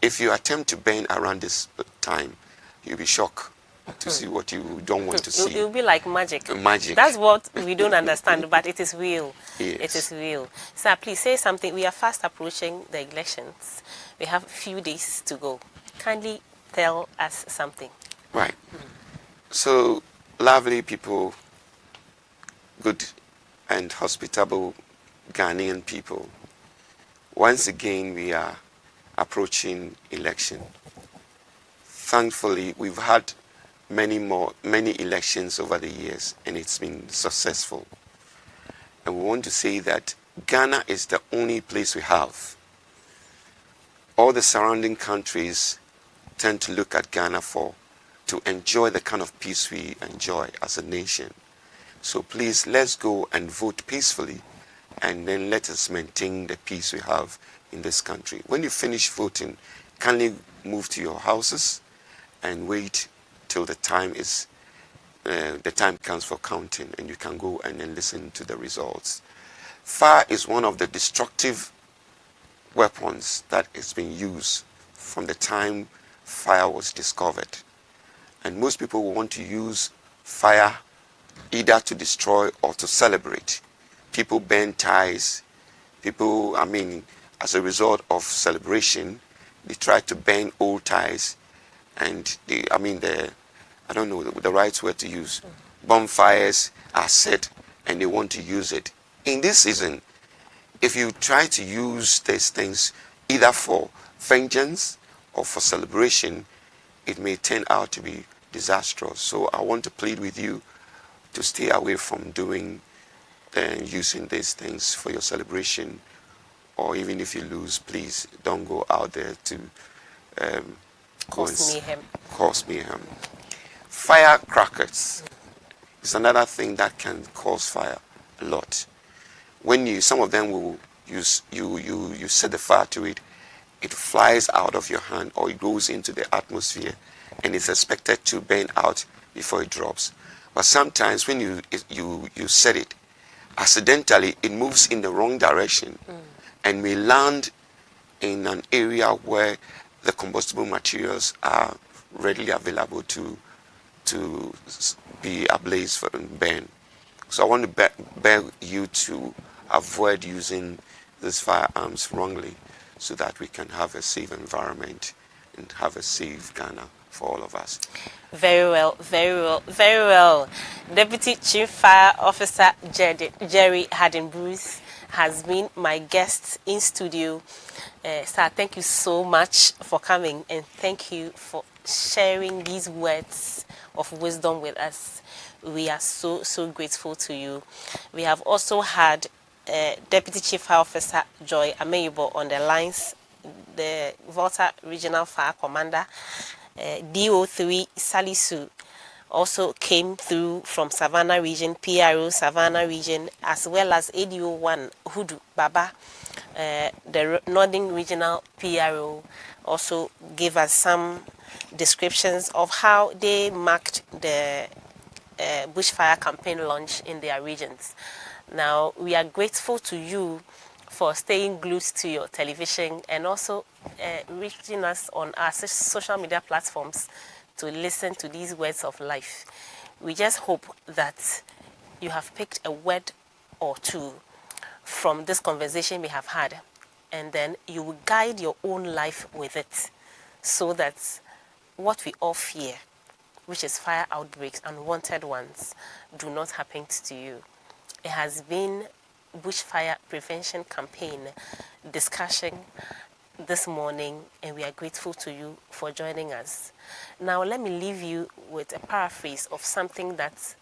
If you attempt to burn around this time, you'll be shocked to see what you don't want to see. It will be like magic. Magic. That's what we don't understand, but it is real. Yes. It is real. Sir, please say something. We are fast approaching the elections. We have a few days to go. Kindly tell us something. Right. So, lovely people, good and hospitable Ghanaian people, once again we are approaching election. Thankfully, we've had many elections over the years, and it's been successful. And we want to say that Ghana is the only place we have. All the surrounding countries tend to look at Ghana to enjoy the kind of peace we enjoy as a nation. So please, let's go and vote peacefully, and then let us maintain the peace we have in this country. When you finish voting, kindly move to your houses and wait till the time comes for counting, and you can go and then listen to the results. Fire is one of the destructive weapons that has been used from the time fire was discovered. And most people want to use fire either to destroy or to celebrate. People burn ties. As a result of celebration, they try to burn old ties, and I don't know the right word to use. Bonfires are set, and they want to use it. In this season, if you try to use these things either for vengeance or for celebration, it may turn out to be disastrous. So I want to plead with you to stay away from doing and using these things for your celebration, or even if you lose, please don't go out there to cause mayhem. Firecrackers is another thing that can cause fire a lot. When some of them will you set the fire to it, it flies out of your hand or it goes into the atmosphere, and it's expected to burn out before it drops. But sometimes when you set it, accidentally it moves in the wrong direction and may land in an area where the combustible materials are readily available to be ablaze for and burn. So I want to beg you to avoid using these firearms wrongly, so that we can have a safe environment and have a safe Ghana for all of us. Very well, very well, very well. Deputy Chief Fire Officer Jerry Haden-Bruce has been my guest in studio. Sir, thank you so much for coming, and thank you for sharing these words of wisdom with us. We are so grateful to you. We have also had Deputy Chief Fire Officer Joy Ameyibo on the lines, the Volta Regional Fire Commander. DO3 Salisu also came through from Savannah Region, PRO Savannah Region, as well as ADO1 Hudu Baba, the Northern Regional PRO, also gave us some descriptions of how they marked the bushfire campaign launch in their regions. Now, we are grateful to you for staying glued to your television and also reaching us on our social media platforms to listen to these words of life. We just hope that you have picked a word or two from this conversation we have had, and then you will guide your own life with it, so that what we all fear, which is fire outbreaks, unwanted ones, do not happen to you. It has been bushfire prevention campaign discussion this morning, and we are grateful to you for joining us. Now let me leave you with a paraphrase of something that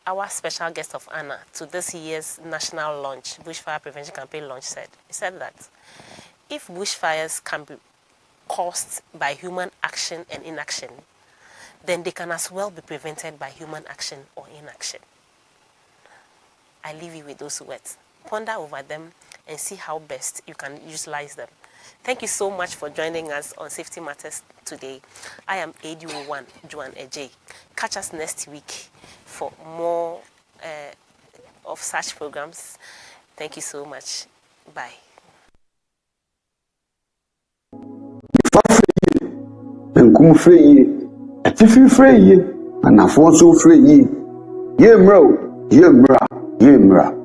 our special guest of honor to this year's national launch, bushfire prevention campaign launch, said. He said that if bushfires can be caused by human action and inaction, then they can as well be prevented by human action or inaction. I leave you with those words. Ponder over them and see how best you can utilize them. Thank you so much for joining us on Safety Matters today. I am ADO1 Joan Ejay. Catch us next week for more of such programs. Thank you so much. Bye. Nkum free, atifi free. anafoɔ nso frɛ yie yɛmmra o yɛmmra yɛmmra